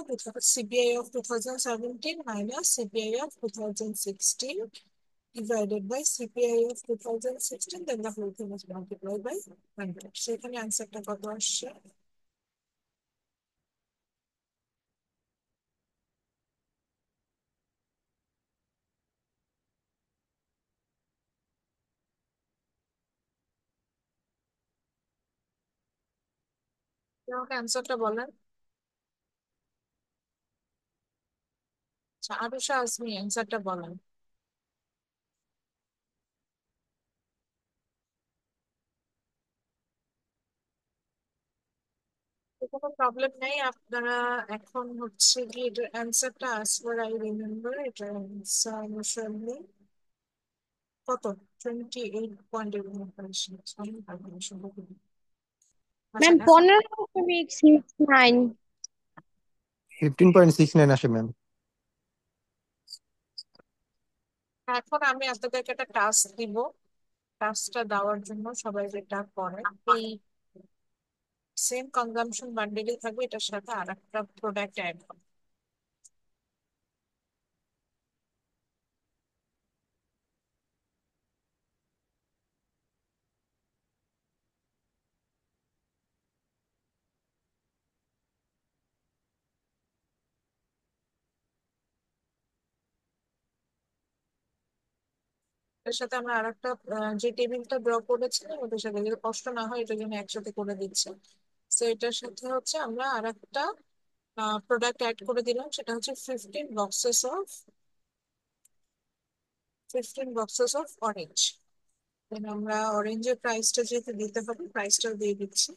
CPI of 2017 minus CPI of 2016 divided by CPI of 2016, then the whole thing is multiplied by 100। সেখানে অ্যান্সারটা কত আসছে? আমাকে অ্যান্সারটা বলেন। আচ্ছা, আরুষা আজমি অ্যান্সারটা বলেন। তো কোনো প্রবলেম নেই, আপনারা এখন হচ্ছে কি এটার অ্যান্সারটা as per I remember এটার অ্যান্সার কত? 28.8। আচ্ছা, ম্যাম এখন 15.69। 15.69 আসে ম্যাম। এখন আমি আপনাদেরকে একটা টাস্ক দিব। টাস্কটা দেওয়ার জন্য সবাই যেটা করে, এই সেম কনজাম্পশন বান্ডেলই থাকবে, এটার সাথে আর একটা প্রোডাক্ট অ্যাড হবে। এর সাথে আমরা আর একটা যে টেবিলটা ড্র করেছিলাম ওদের সাথে, যদি কষ্ট না হয় এটার জন্য একসাথে করে দিচ্ছি। তো এটার সাথে হচ্ছে আমরা আর একটা প্রোডাক্ট অ্যাড করে দিলাম, সেটা হচ্ছে 15 বক্সেস অফ অরেঞ্জ। আমরা অরেঞ্জের প্রাইসটা যেহেতু দিতে হবে, প্রাইসটাও দিয়ে দিচ্ছি।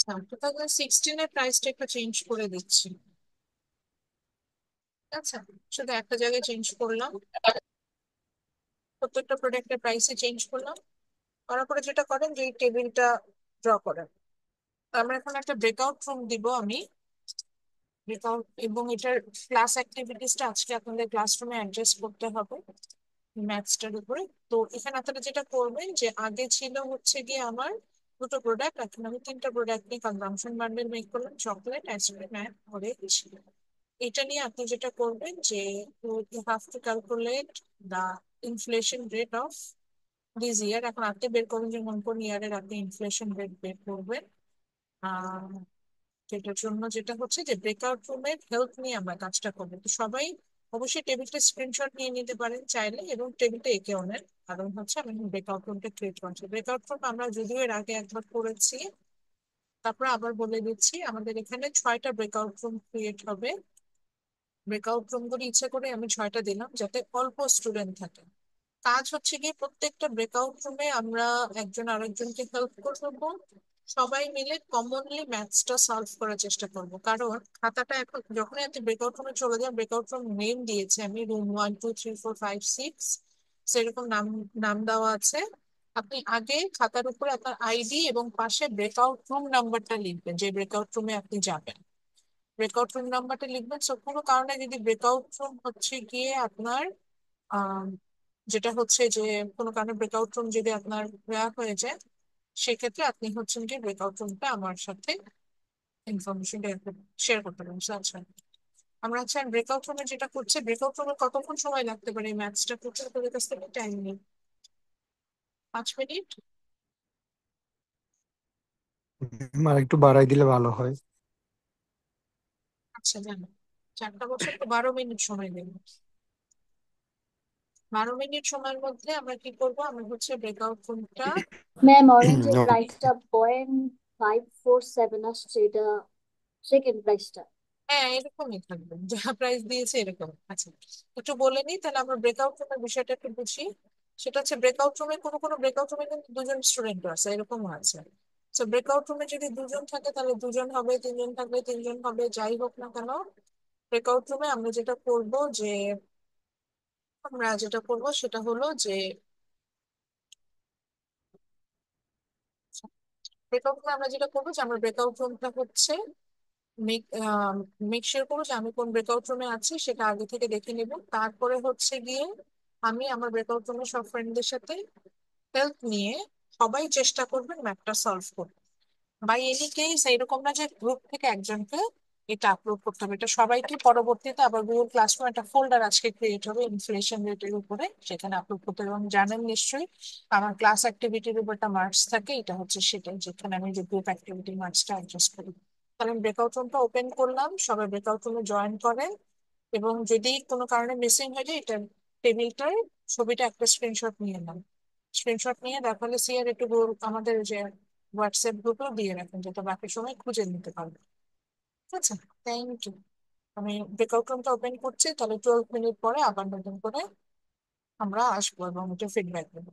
2016 প্রাইসটা একটু চেঞ্জ করে দিচ্ছি। আচ্ছা, শুধু একটা জায়গায় চেঞ্জ করলাম, প্রত্যেকটা প্রোডাক্টের প্রাইসে চেঞ্জ করলাম। করার পরে যেটা করেন যে টেবিলটা ড্র করেন। আমরা এখন একটা ব্রেকআউট রুম দিব আমি, ব্রেকআউট, এবং এটার ক্লাস অ্যাক্টিভিটিসটা আজকে আপনাদের ক্লাসরুমে অ্যাডজাস্ট করতে হবে ম্যাথসটার উপরে। তো এখানে আপনারা যেটা করবেন যে আগে ছিল হচ্ছে গিয়ে আমার দুটো প্রোডাক্ট, এখন আমি তিনটা প্রোডাক্ট নিয়ে কনজাম্পশন বান্ডেল মেক করলাম, চকলেট, আইসক্রিম অ্যান্ড অরেঞ্জ। এটা নিয়ে আপনি যেটা করবেন যে you have to calculate the inflation rate of this year. এখন আপনি বের করবেন যে কোন কোন ইয়ারের আপনি ইনফ্লেশন রেট বের করবেন। আহ সেটার জন্য যেটা হচ্ছে যে ব্রেকআউট রুমের হেল্প নিয়ে আমরা কাজটা করবো। তো সবাই অবশ্যই টেবিলটা স্ক্রিনশট নিয়ে নিতে পারেন চাইলে, এবং টেবিলটা এঁকেও নেন। কারণ হচ্ছে আমি ব্রেকআউট রুমটা ক্রিয়েট করছি। ব্রেকআউট রুম আমরা যদিও এর আগে একবার করেছি, তারপর আবার বলে দিচ্ছি, আমাদের এখানে 6টা ব্রেকআউট রুম ক্রিয়েট হবে। ব্রেকআউট রুম গুলো ইচ্ছে করে আমি 6টা দিলাম যাতে অল্প স্টুডেন্ট থাকে। কাজ হচ্ছে গিয়ে প্রত্যেকটা ব্রেকআউট রুমে আমরা একজন আরেকজনকে হেল্প করবো, সবাই মিলে কমনলি ম্যাথসটা সলভ করার চেষ্টা করব। কারণ খাতাটা এখন যখনই আপনি ব্রেকআউট রুমে চলে যান, ব্রেকআউট রুম নেম দিয়েছে আমি রুম 1 2 3 4 5 6, সেরকম নাম নাম দেওয়া আছে। আপনি আগে খাতার উপরে আপনার আইডি এবং পাশে ব্রেকআউট রুম নাম্বারটা লিখবেন, যে ব্রেকআউট রুমে আপনি যাবেন ব্রেকআউট রুম নাম্বারটা লিখবেন। সো কোনো কারণে যদি ব্রেকআউট রুম হচ্ছে গিয়ে আপনার আহ যেটা হচ্ছে যে কোনো কারণে ব্রেকআউট রুম যদি আপনার দেওয়া হয়ে যায়, সেক্ষেত্রে আপনি হচ্ছেন কি ব্রেকআউট রুমটা আমার সাথে ইনফরমেশনটা শেয়ার করতে পারেন। আচ্ছা, আমরা হচ্ছে ব্রেকআউট রুমে যেটা করছে, ব্রেকআউট রুমে কতক্ষণ সময় লাগতে পারে এই ম্যাথসটা করতে? তোদের কাছ থেকে টাইম নেই, 5 মিনিট। আর একটু বাড়াই দিলে ভালো হয়। আচ্ছা, জানো 4টা বছর তো 12 মিনিট সময় দেবো। 12 মিনিট সময়ের মধ্যে আমরা কি করবো, আমরা হচ্ছে ব্রেকআউট রুমটা। ম্যাম অরেঞ্জের ওকে। প্রাইসটা 0.547 আসছে, এটা সেকেন্ড প্রাইসটা। হ্যাঁ, এরকমই থাকবে, যা প্রাইস দিয়েছে এরকম। আচ্ছা, একটু বলে নিই তাহলে আমরা ব্রেকআউট রুমের বিষয়টা একটু বুঝি। সেটা হচ্ছে ব্রেকআউট রুমে কোনো ব্রেকআউট রুমে কিন্তু দুজন স্টুডেন্ট আছে, এরকমও আছে। তো ব্রেকআউট রুমে যদি দুজন থাকে তাহলে দুজন হবে, তিনজন থাকলে তিনজন হবে, যাই হোক না কেন ব্রেকআউট রুমে আমরা যেটা করব সেটা হলো যে ব্রেকআউট রুমে আমরা যেটা করবো যে আমরা ব্রেকআউট রুমটা হচ্ছে মেক মেক শিওর করবো যে আমি কোন ব্রেকআউট রুমে আছি সেটা আগে থেকে দেখে নিব। তারপরে হচ্ছে গিয়ে আমি আমার ব্রেকআউট রুমে সব ফ্রেন্ডদের সাথে হেল্প নিয়ে সবাই চেষ্টা করবেন ম্যাথটা সলভ করতে। বাই এনি কেস এরকম না যে গ্রুপ থেকে একজনকে এটা আপলোড করতে হবে, এটা সবাইকে পরবর্তীতে আবার গুগল ক্লাসরুম একটা ফোল্ডার আজকে ক্রিয়েট হবে ইনফ্লেশন রেটের উপরে, সেখানে আপলোড করতে হবে। এবং জানেন নিশ্চয়ই আমার ক্লাস অ্যাক্টিভিটির উপর একটা মার্কস থাকে, এটা হচ্ছে সেটাই যেখানে আমি যে গ্রুপ অ্যাক্টিভিটি মার্কসটা অ্যাডজাস্ট করি। তাহলে আমি ব্রেকআউট রুমটা ওপেন করলাম, সবাই ব্রেকআউট রুমে জয়েন করেন, এবং যদি কোনো কারণে মিসিং হয়ে যায় এটা টেবিলটার ছবিটা একটা স্ক্রিনশট নিয়ে নাম। স্ক্রিনশট নিয়ে দেখালে সিআর একটু আমাদের যে হোয়াটসঅ্যাপ গ্রুপেও দিয়ে রাখেন, যাতে বাকি সময় খুঁজে নিতে পারবে। ঠিক আছে, থ্যাংক ইউ। আমি ব্রেকআউট রুমটা ওপেন করছি, তাহলে 12 মিনিট পরে আবার নতুন করে আমরা আসবো এবং এটা ফিডব্যাক দেবো।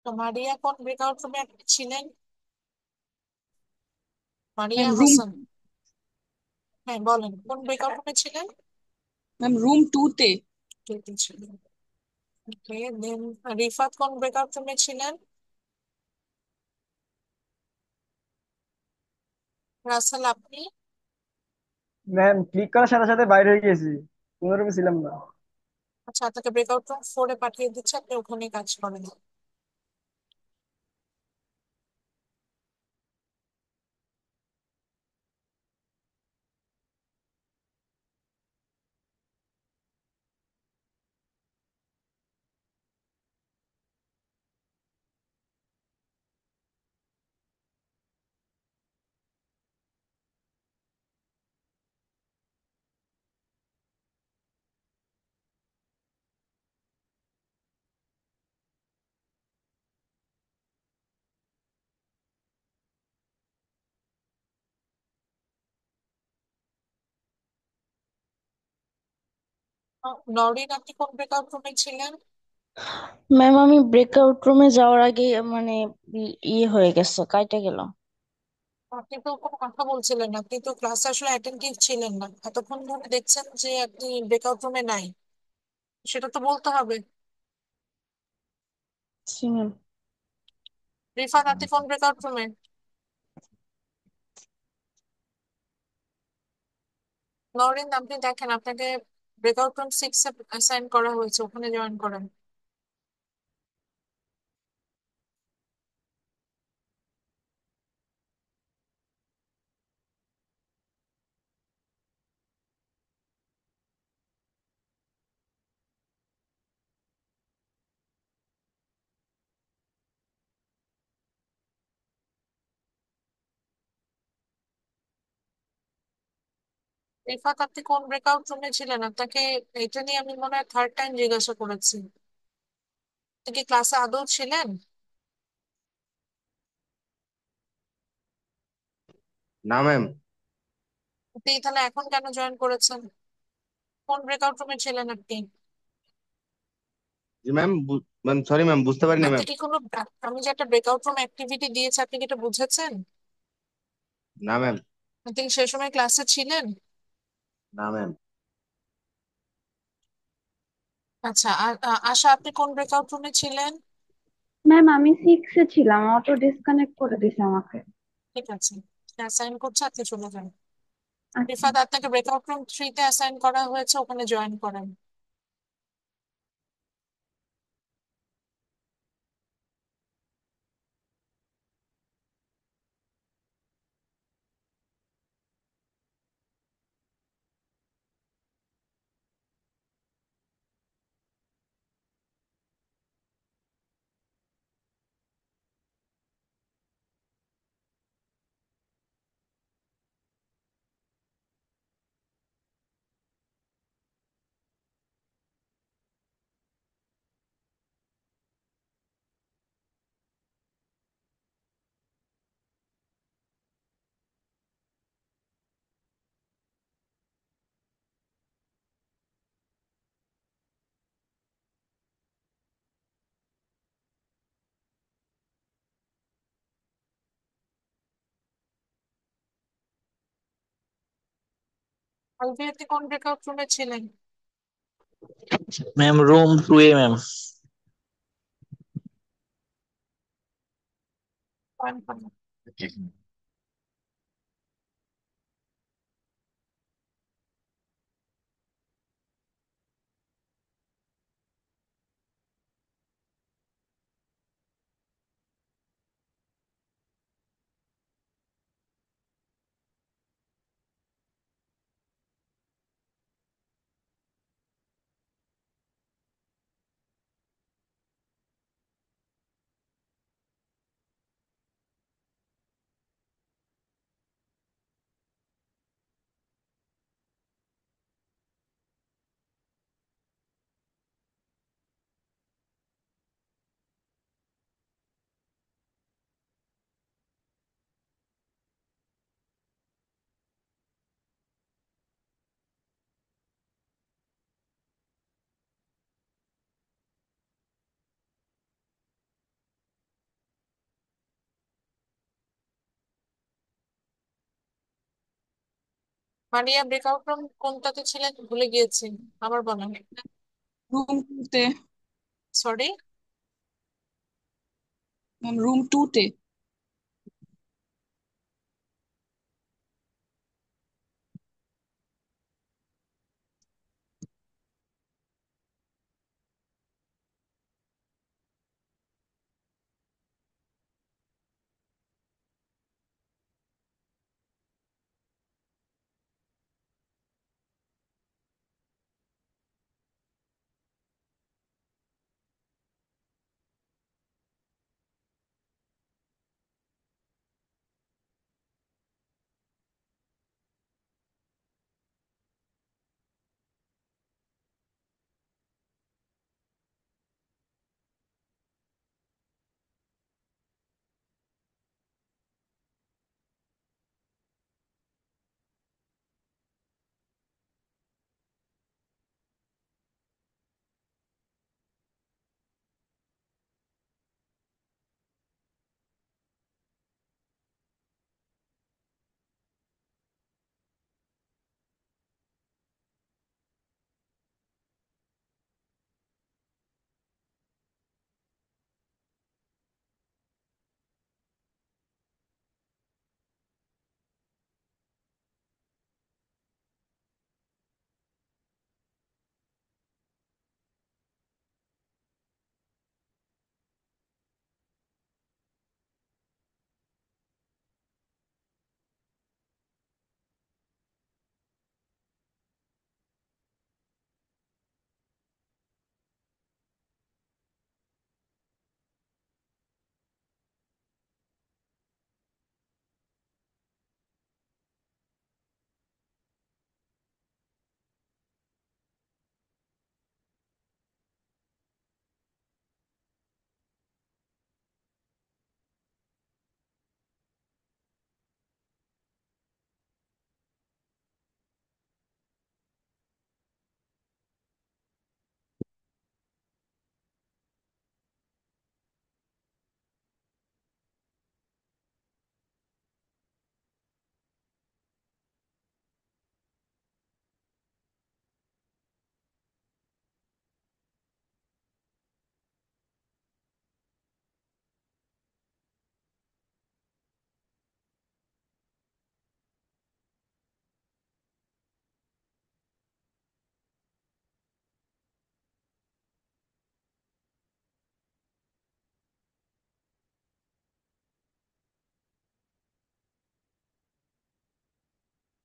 তো মারিয়া কোন ব্রেকআউট রুমে ছিলেন? মারিয়া ম্যাম হাসান, হ্যাঁ বলেন কোন ব্রেকআউট রুমে ছিলেন? রুম 2 তে। কে কে ছিলেন? ওকে, দেন রিফাত কোন ব্রেকআউট রুমে ছিলেন? রাসেল আপনি? ম্যাম ক্লিক করার সাথে সাথে বাইরে হয়ে গেছি, কোনো রুমে ছিলাম না। আচ্ছা, আপনাকে ব্রেকআউট রুম 4-এ পাঠিয়ে দিচ্ছে, আপনি ওখানে কাজ করেন। নরিন, আপনি কোন ব্রেকআউট রুমে ছিলেন? ম্যাম আমি ব্রেকআউট রুমে যাওয়ার আগে মানে ইয়ে হয়ে গেছে, কাইটা গেল। আপনি তো কোনো কথা বলছিলেন না, আপনি তো ক্লাসে আসলে অ্যাটেন্টিভ ছিলেন না, এতক্ষণ ধরে দেখছেন যে আপনি ব্রেকআউট রুমে নাই, সেটা তো বলতে হবে। জি ম্যাম। রিফাত, আপনি কোন ব্রেকআউট রুমে? নরিন, আপনি দেখেন আপনাকে ব্রেকআউট রুম 6 অ্যাসাইন করা হয়েছে, ওখানে জয়েন করেন। রিফাত, আপনি কোন ব্রেকআউট রুমে ছিলেন? আপনাকে এটা নিয়ে আমি মনে হয় 3rd টাইম জিজ্ঞাসা করেছি। আপনি কি ক্লাসে আদৌ ছিলেন? না ম্যাম। আপনি তাহলে এখন কেন জয়েন করেছেন? কোন ব্রেকআউট রুমে ছিলেন আপনি? জি ম্যাম, ম্যাম সরি ম্যাম, বুঝতে পারিনি আপনি ম্যাম। কি কোনো, আমি যে একটা ব্রেকআউট রুম অ্যাক্টিভিটি দিয়েছি, আপনি কি এটা বুঝেছেন? না ম্যাম। আপনি কি সেই সময় ক্লাসে ছিলেন? না ম্যাম। আচ্ছা, আশা, আপনি কোন ব্রেকআউট রুমে ছিলেন? ম্যাম আমি 6-এ ছিলাম, অটো ডিসকানেক্ট করে দিছে আমাকে। ঠিক আছে, অ্যাসাইন করছে, আপনি চলে যান। আচ্ছা। রিফাত, আপনাকে ব্রেকআউট রুম 3-তে অ্যাসাইন করা হয়েছে, ওখানে জয়েন করেন। আলভিয়াতে কোন ব্রেকআউট রুমে ছিলেন? ম্যাম রুম 2 এ ম্যাম। জয়েন করেন। মারিয়া, ব্রেকআউট রুম কোনটাতে ছিলেন ভুলে গিয়েছি, আবার বলেন। রুম টুতে। সরি? ম্যাম রুম টুতে।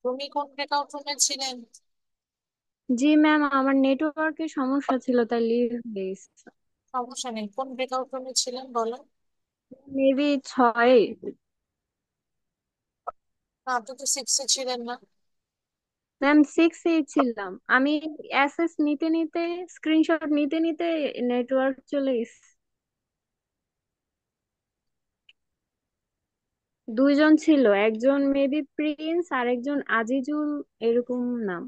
তুমি কোন ব্রেকআউট রুমে ছিলেন? জি ম্যাম, আমার নেটওয়ার্কের সমস্যা ছিল তাই লিভ দিয়েছি। সমস্যা নেই, কোন ব্রেকআউট রুমে ছিলেন বলো। মেবি 6। না, আপনি তো 6-এ ছিলেন না। ম্যাম 6 ছিলাম আমি। অ্যাসেস নিতে নিতে, স্ক্রিনশট নিতে নিতে নেটওয়ার্ক চলে গেছে। দুইজন ছিল, একজন মেবি প্রিন্স আর একজন আজিজুল, এরকম নাম।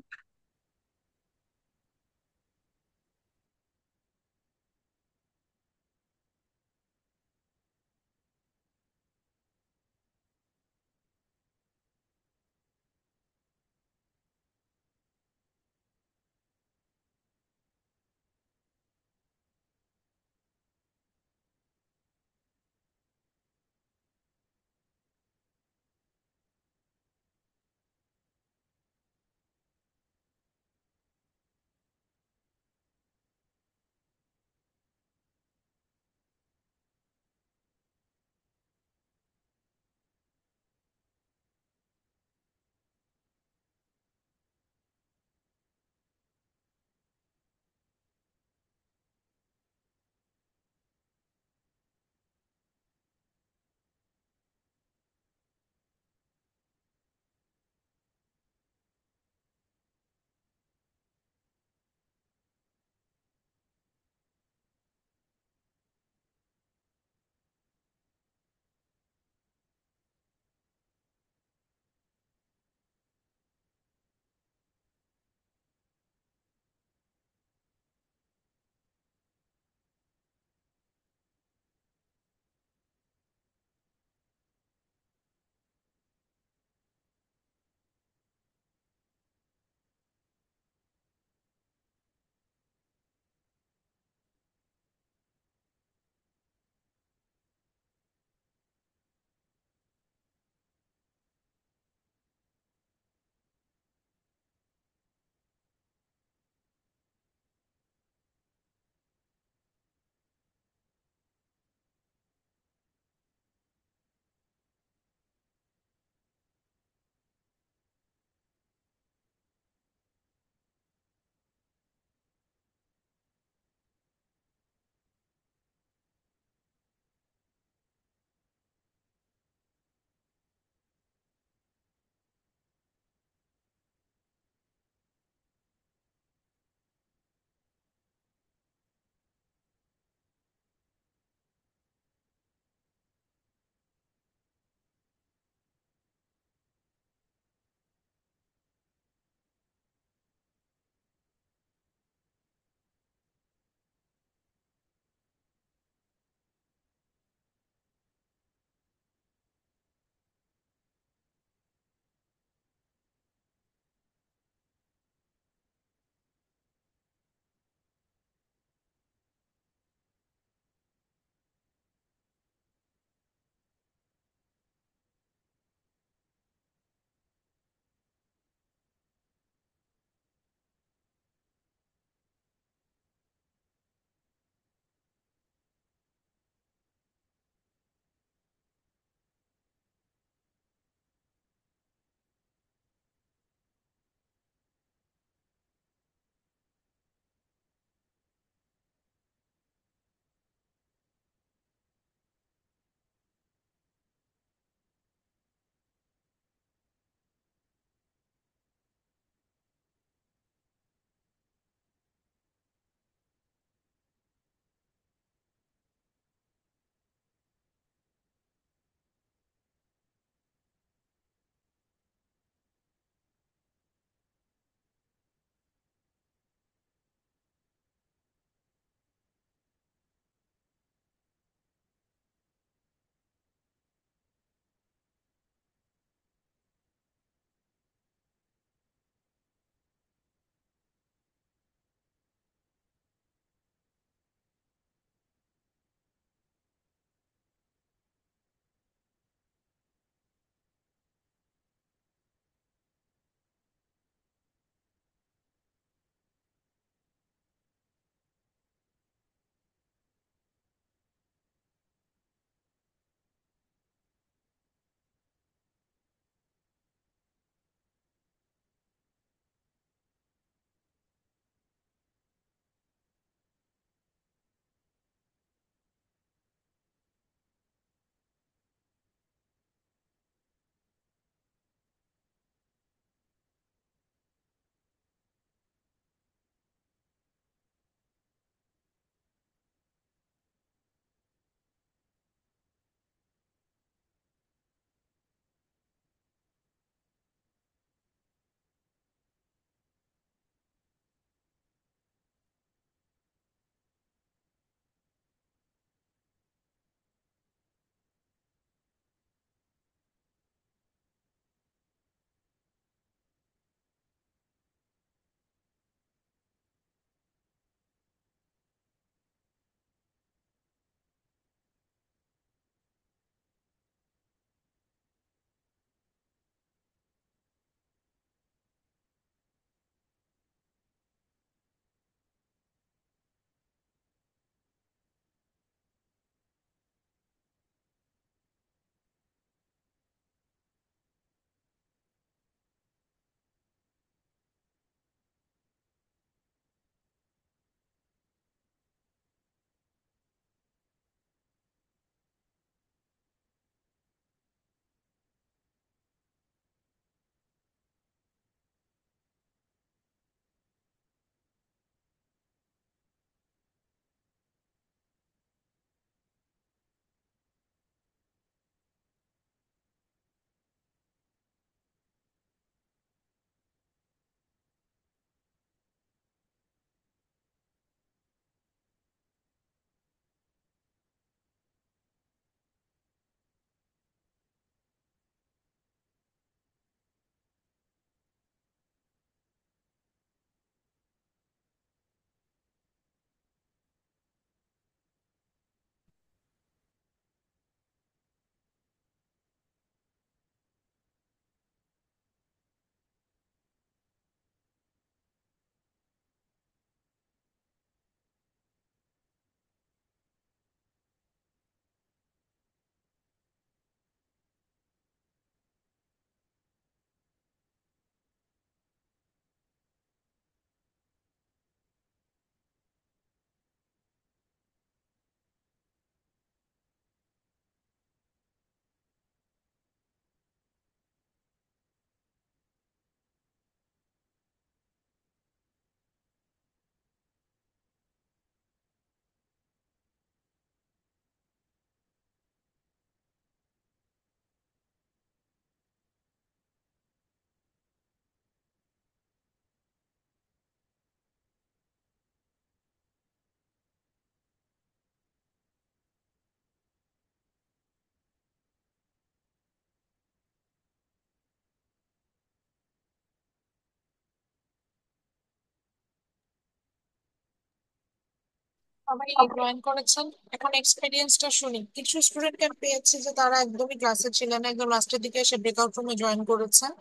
সবাই জয়েন করেছেন। এখন এক্সপিরিয়েন্সটা শুনি। কিছু স্টুডেন্টকে পেয়েছি যে তারা একদমই ক্লাসে ছিলেন না, একদম লাস্টের দিকে এসে ব্রেকআউট রুমে জয়েন করেছেন।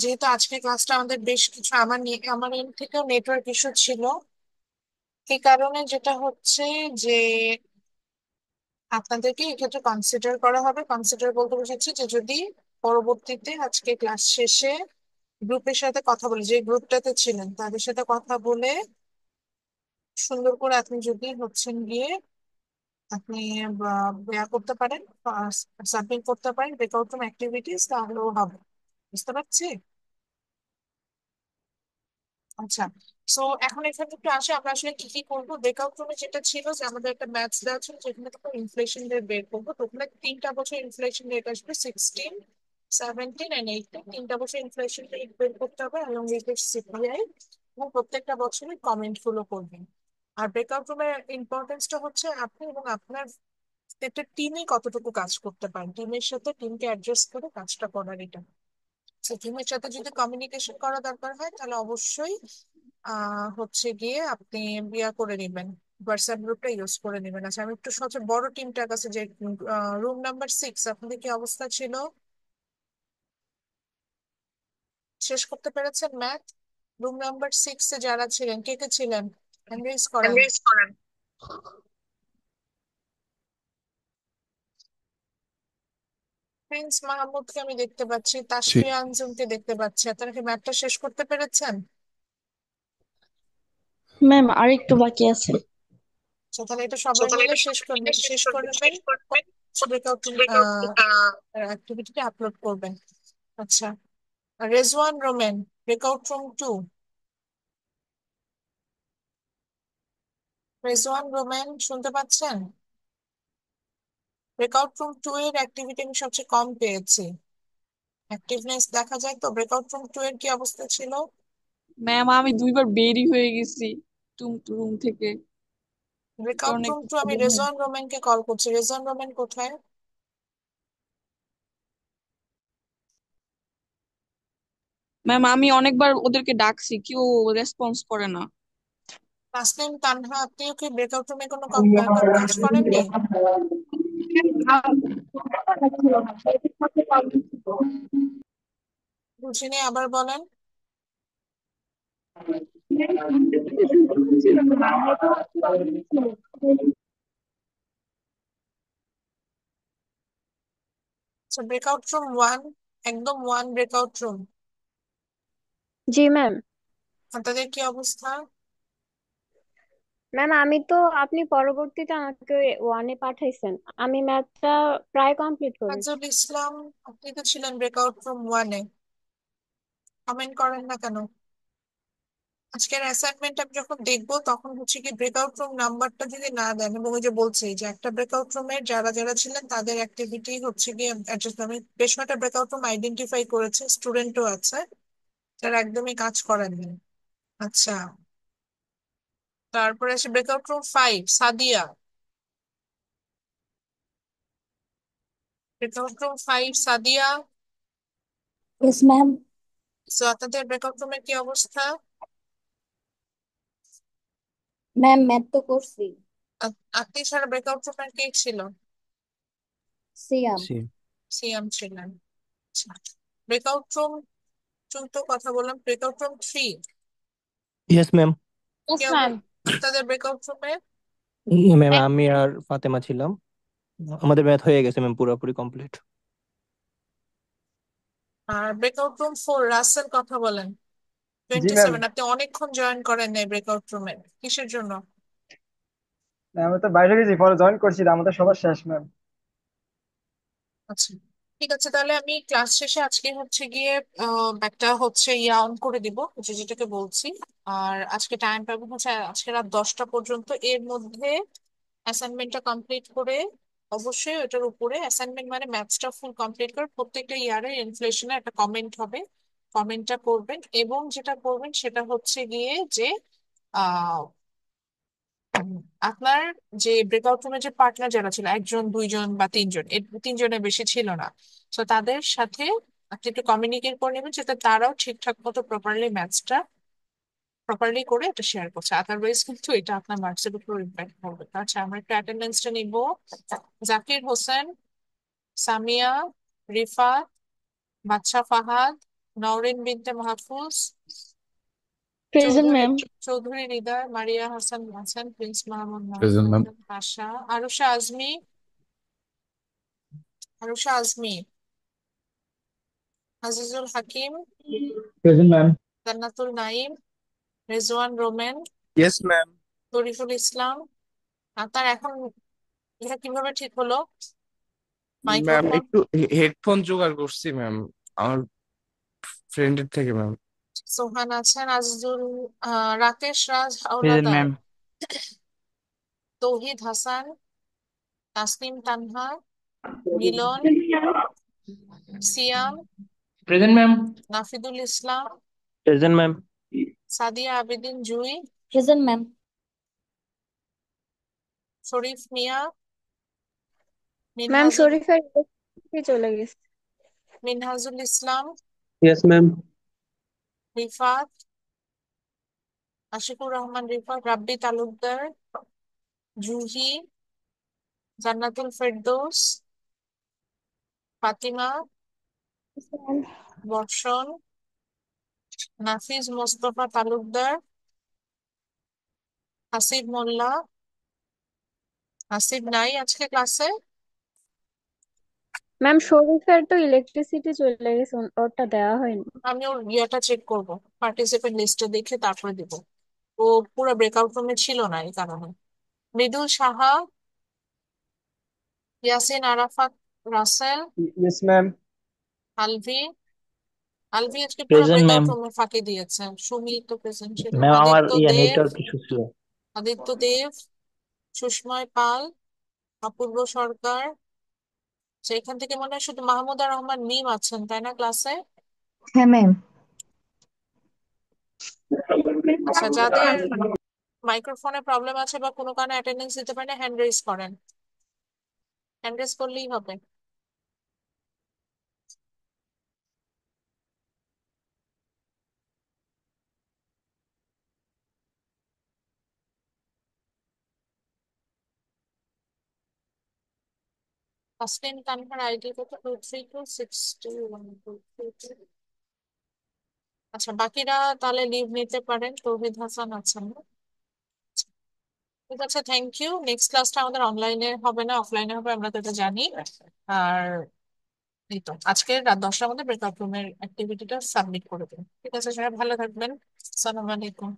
যেহেতু আজকে ক্লাসটা আমাদের বেশ কিছু আমার এন্ড থেকেও নেটওয়ার্ক ইস্যু ছিল, এই কারণে যেটা হচ্ছে যে আপনাদেরকে এক্ষেত্রে কনসিডার করা হবে। কনসিডার বলতে বোঝাচ্ছি যে যদি পরবর্তীতে আজকে ক্লাস শেষে গ্রুপের সাথে কথা বলে, যে গ্রুপটাতে ছিলেন তাদের সাথে কথা বলে সুন্দর করে আপনি যদি হচ্ছেন গিয়ে আপনি করতে পারেন, সাবমিট করতে পারেন ব্রেকআউট রুম অ্যাক্টিভিটিস, তাহলেও হবে। বুঝতে পারছি? আচ্ছা। সো এখন এখানে একটু আসে আমরা আসলে কি কি করবো। ব্রেকআউট রুমে যেটা ছিল যে আমাদের একটা ম্যাথস দেওয়া ছিল যেখানে থেকে ইনফ্লেশন রেট বের করবো। তো ওখানে 3টা বছর ইনফ্লেশন রেট আসবে, 16, 17 and 18। 3টা বছর ইনফ্লেশন রেট বের করতে হবে এবং সিপিআই, এবং প্রত্যেকটা বছরই কমেন্ট গুলো করবেন। আর ব্রেকআউট রুমের ইম্পর্টেন্সটা হচ্ছে আপনি এবং আপনার একটা টিমে কতটুকু কাজ করতে পারেন, টিমের সাথে টিমকে অ্যাডজাস্ট করে কাজটা করার, এটা। টিমের সাথে যদি কমিউনিকেশন করা দরকার হয় তাহলে অবশ্যই হচ্ছে গিয়ে আপনি করে নেবেন, হোয়াটসঅ্যাপ গ্রুপটা ইউজ করে নেবেন। আচ্ছা, আমি একটু সবচেয়ে বড় টিমটার কাছে যে রুম নাম্বার 6, আপনাদের কি অবস্থা ছিল? শেষ করতে পেরেছেন ম্যাথ? রুম নাম্বার 6 এ যারা ছিলেন, কে কে ছিলেন? হ্যান্ড রেজ করেন। প্রিন্স মাহমুদকে আমি দেখতে পাচ্ছি, জি তাসফিয়া আনজুমকে দেখতে পাচ্ছি। আপনারা কি ম্যাথটা শেষ করতে পেরেছেন? ম্যাম আর একটু বাকি আছে। আচ্ছা, তাহলে এটা সবাই মিলে শেষ করবেন। ব্রেকআউট অ্যাক্টিভিটিটা আপলোড করবেন। আচ্ছা, Rezwan Romain, breakout room 2। Rezwan Romain শুনতে পাচ্ছেন? ব্রেকআউট রুম 2 এর অ্যাক্টিভিটি আমি সবচেয়ে কম পেয়েছি। অ্যাক্টিভনেস দেখা যায় তো? ব্রেকআউট রুম 2 এর কি অবস্থা ছিল? ম্যাম আমি 2বার বেরি হয়ে গেছি রুম থেকে। এই ব্রেকআউট কারণে রুম একটু 2 আমি প্রবলেম হয়। রেজওয়ান রোমেনকে কল করছি। রেজওয়ান রোমেন কোথায়? ম্যাম আমি অনেকবার ওদেরকে ডাকছি, কেউ রেসপন্স করে না। তাসনিম তানহা, আপনিও কি ব্রেকআউট রুমে কোনো কাজ করেননি? বুঝিনি, আবার বলেন। আচ্ছা, ব্রেকআউট রুম 1, একদম 1 ব্রেকআউট রুম, জি ম্যাম। আপনাদের কি অবস্থা? ম্যাম আমি তো, আপনি পরবর্তীতে আমাকে ওয়ানে পাঠাইছেন, আমি ম্যাথটা প্রায় কমপ্লিট করেছি। তাজুল ইসলাম, আপনি তো ছিলেন ব্রেকআউট রুম 1-এ, কমেন্ট করেন না কেন? আজকের অ্যাসাইনমেন্ট আমি যখন দেখবো তখন হচ্ছে কি ব্রেকআউট রুম নাম্বারটা যদি না দেন, এবং ওই যে বলছি যে একটা ব্রেকআউট রুমের যারা যারা ছিলেন তাদের অ্যাক্টিভিটি হচ্ছে গিয়ে adjust, আমি বেশ কয়েকটা ব্রেকআউট রুম আইডেন্টিফাই করেছি, স্টুডেন্টও আছে যারা একদমই কাজ করেননি। আচ্ছা, তারপরে আছে breakout room 5, Sadia. Breakout room 5, Sadia. Yes ma'am. So আপনাদের ব্রেকআউট রুমের কি অবস্থা? ম্যাম ম্যাথ তো করছি। আপনি ছাড়া ব্রেকআউট রুমের কে ছিল? সিয়াম। সি সিয়াম ছিলেন। আচ্ছা, ব্রেকআউট রুম 2 তো কথা বললাম, ব্রেকআউট রুম 3 ইয়েস ম্যাম। কি ইয়েস ম্যাম। আপনাদের ব্রেকআউট রুমে? ম্যাম আমি আর ফাতেমা ছিলাম, আমাদের ম্যাথ হয়ে গেছে ম্যাম, পুরোপুরি কমপ্লিট। আর ব্রেকআউট রুম 4, রাসেল কথা বলেন। জি ম্যাম। 27, আপনি অনেকক্ষণ জয়েন করেন নাই ব্রেকআউট রুমে, কিসের জন্য? আমি তো বাইরে গেছি, পরে জয়েন করছি, আমাদের সবার শেষ ম্যাম। আচ্ছা, ঠিক আছে, তাহলে আমি ক্লাস শেষে আজকে হচ্ছে গিয়ে একটা হচ্ছে অন করে দিব, যেটাকে বলছি। আর আজকে টাইম পাবো হচ্ছে আজকে রাত 10টা পর্যন্ত। এর মধ্যে অ্যাসাইনমেন্টটা কমপ্লিট করে, অবশ্যই ওটার উপরে অ্যাসাইনমেন্ট মানে ম্যাথসটা ফুল কমপ্লিট করে প্রত্যেকটা ইয়ারের ইনফ্লেশনে একটা কমেন্ট হবে, কমেন্টটা করবেন। এবং যেটা করবেন সেটা হচ্ছে গিয়ে যে আহ উম, আপনার যে ব্রেকআউট রুমে যে পার্টনার যারা ছিল, 1 জন 2 জন বা 3 জন, এর 3 জনের বেশি ছিল না, তো তাদের সাথে আপনি একটু কমিউনিকেট করে নেবেন যাতে তারাও ঠিকঠাক মতো প্রপারলি ম্যাথসটা প্রপারলি করে এটা শেয়ার করছে, আদারওয়াইজ কিন্তু এটা আপনার মার্কসের উপর ইম্প্যাক্ট করবে। আচ্ছা, আমরা একটু অ্যাটেন্ডেন্সটা নিব। জাকির হোসেন, সামিয়া, রিফাত, বাদশা Fahad, Nowrin Binte Mahfuz, present Chowdhury ma'am. Chowdhury Hridoy, Maria Hasan Hasan, Prince Mahmud present ma'am. Mahmud, Asha, Arusha Azmi, Arusha Azmi, Azizul Hakim, present ma'am. Jannatul Naim, Rezwan Romen, yes ma'am. Tarikul Islam. আর তার এখন এটা কিভাবে ঠিক হলো? Ma'am microphone. একটু হেডফোন জোগাড় করছি ম্যাম, আমার ফ্রেন্ডের থেকে ম্যাম। সোহান আছেন, আজিজুল, রাকেশ রাজ প্রেজেন্ট হাওলাদার, ম্যাম। তৌহিদ হাসান, তাসনিম তানহা, মিলন, সিয়াম, প্রেজেন্ট ম্যাম। নাফিদুল ইসলাম, প্রেজেন্ট ম্যাম। সাদিয়া আবেদিন জুই, প্রেজেন্ট ম্যাম। শরীফ মিয়া, ম্যাম মিনহাজুল শরীফের ইলেকট্রিসিটি চলে গেছে। মিনহাজুল ইসলাম, ইয়েস ম্যাম। রিফাত, আশিকুর রহমান রিফাত, রাব্বি তালুকদার, জুহি, জান্নাতুল ফেরদৌস, ফাতিমা, বর্ষণ, নাফিজ মোস্তফা তালুকদার, আসিফ মোল্লা। আসিফ নাই আজকে ক্লাসে। ম্যাম শরীফের তো ইলেকট্রিসিটি চলে গেছে, ওরটা দেওয়া হয়নি। আমি ওর ইয়েটা চেক করব, পার্টিসিপেন্ট লিস্টে দেখে তারপরে দিব। ও পুরো ব্রেকআউট রুমে ছিল না এই কারণে। Mridul Saha, Yasin Arafat Rasel, yes ma'am. আলভি। আলভি আজকে পুরো প্রেজেন্ট ব্রেকআউট ম্যাম। রুমে ফাঁকি দিয়েছে। সুমি তো প্রেজেন্ট ছিল। ম্যাম আমার আদিত্য দেব, নেটওয়ার্ক ইস্যু ছিল। আদিত্য দেব, সুষময় পাল, অপূর্ব সরকার। সেখান থেকে মনে হয় শুধু মাহমুদা রহমান মিম আছেন তাই না ক্লাসে? হ্যাঁ ম্যাম। আচ্ছা, যাদের মাইক্রোফোনে প্রবলেম আছে বা কোনো কারণে অ্যাটেন্ডেন্স দিতে পারে না, হ্যান্ড রেজ করেন, হ্যান্ড রেজ করলেই হবে। তাসলিম তানহার আইডি কত? 232621232। আচ্ছা, বাকিরা তাহলে লিভ নিতে পারেন। তৌহিদ হাসান আছেন না? ঠিক আছে, থ্যাংক ইউ। নেক্সট ক্লাসটা আমাদের অনলাইনে হবে না, অফলাইনে হবে, আমরা তো এটা জানি। আর এই তো আজকে রাত 10টার মধ্যে ব্রেকআউট রুমের অ্যাক্টিভিটিটা সাবমিট করে দিন। ঠিক আছে, সবাই ভালো থাকবেন। আসসালামু আলাইকুম।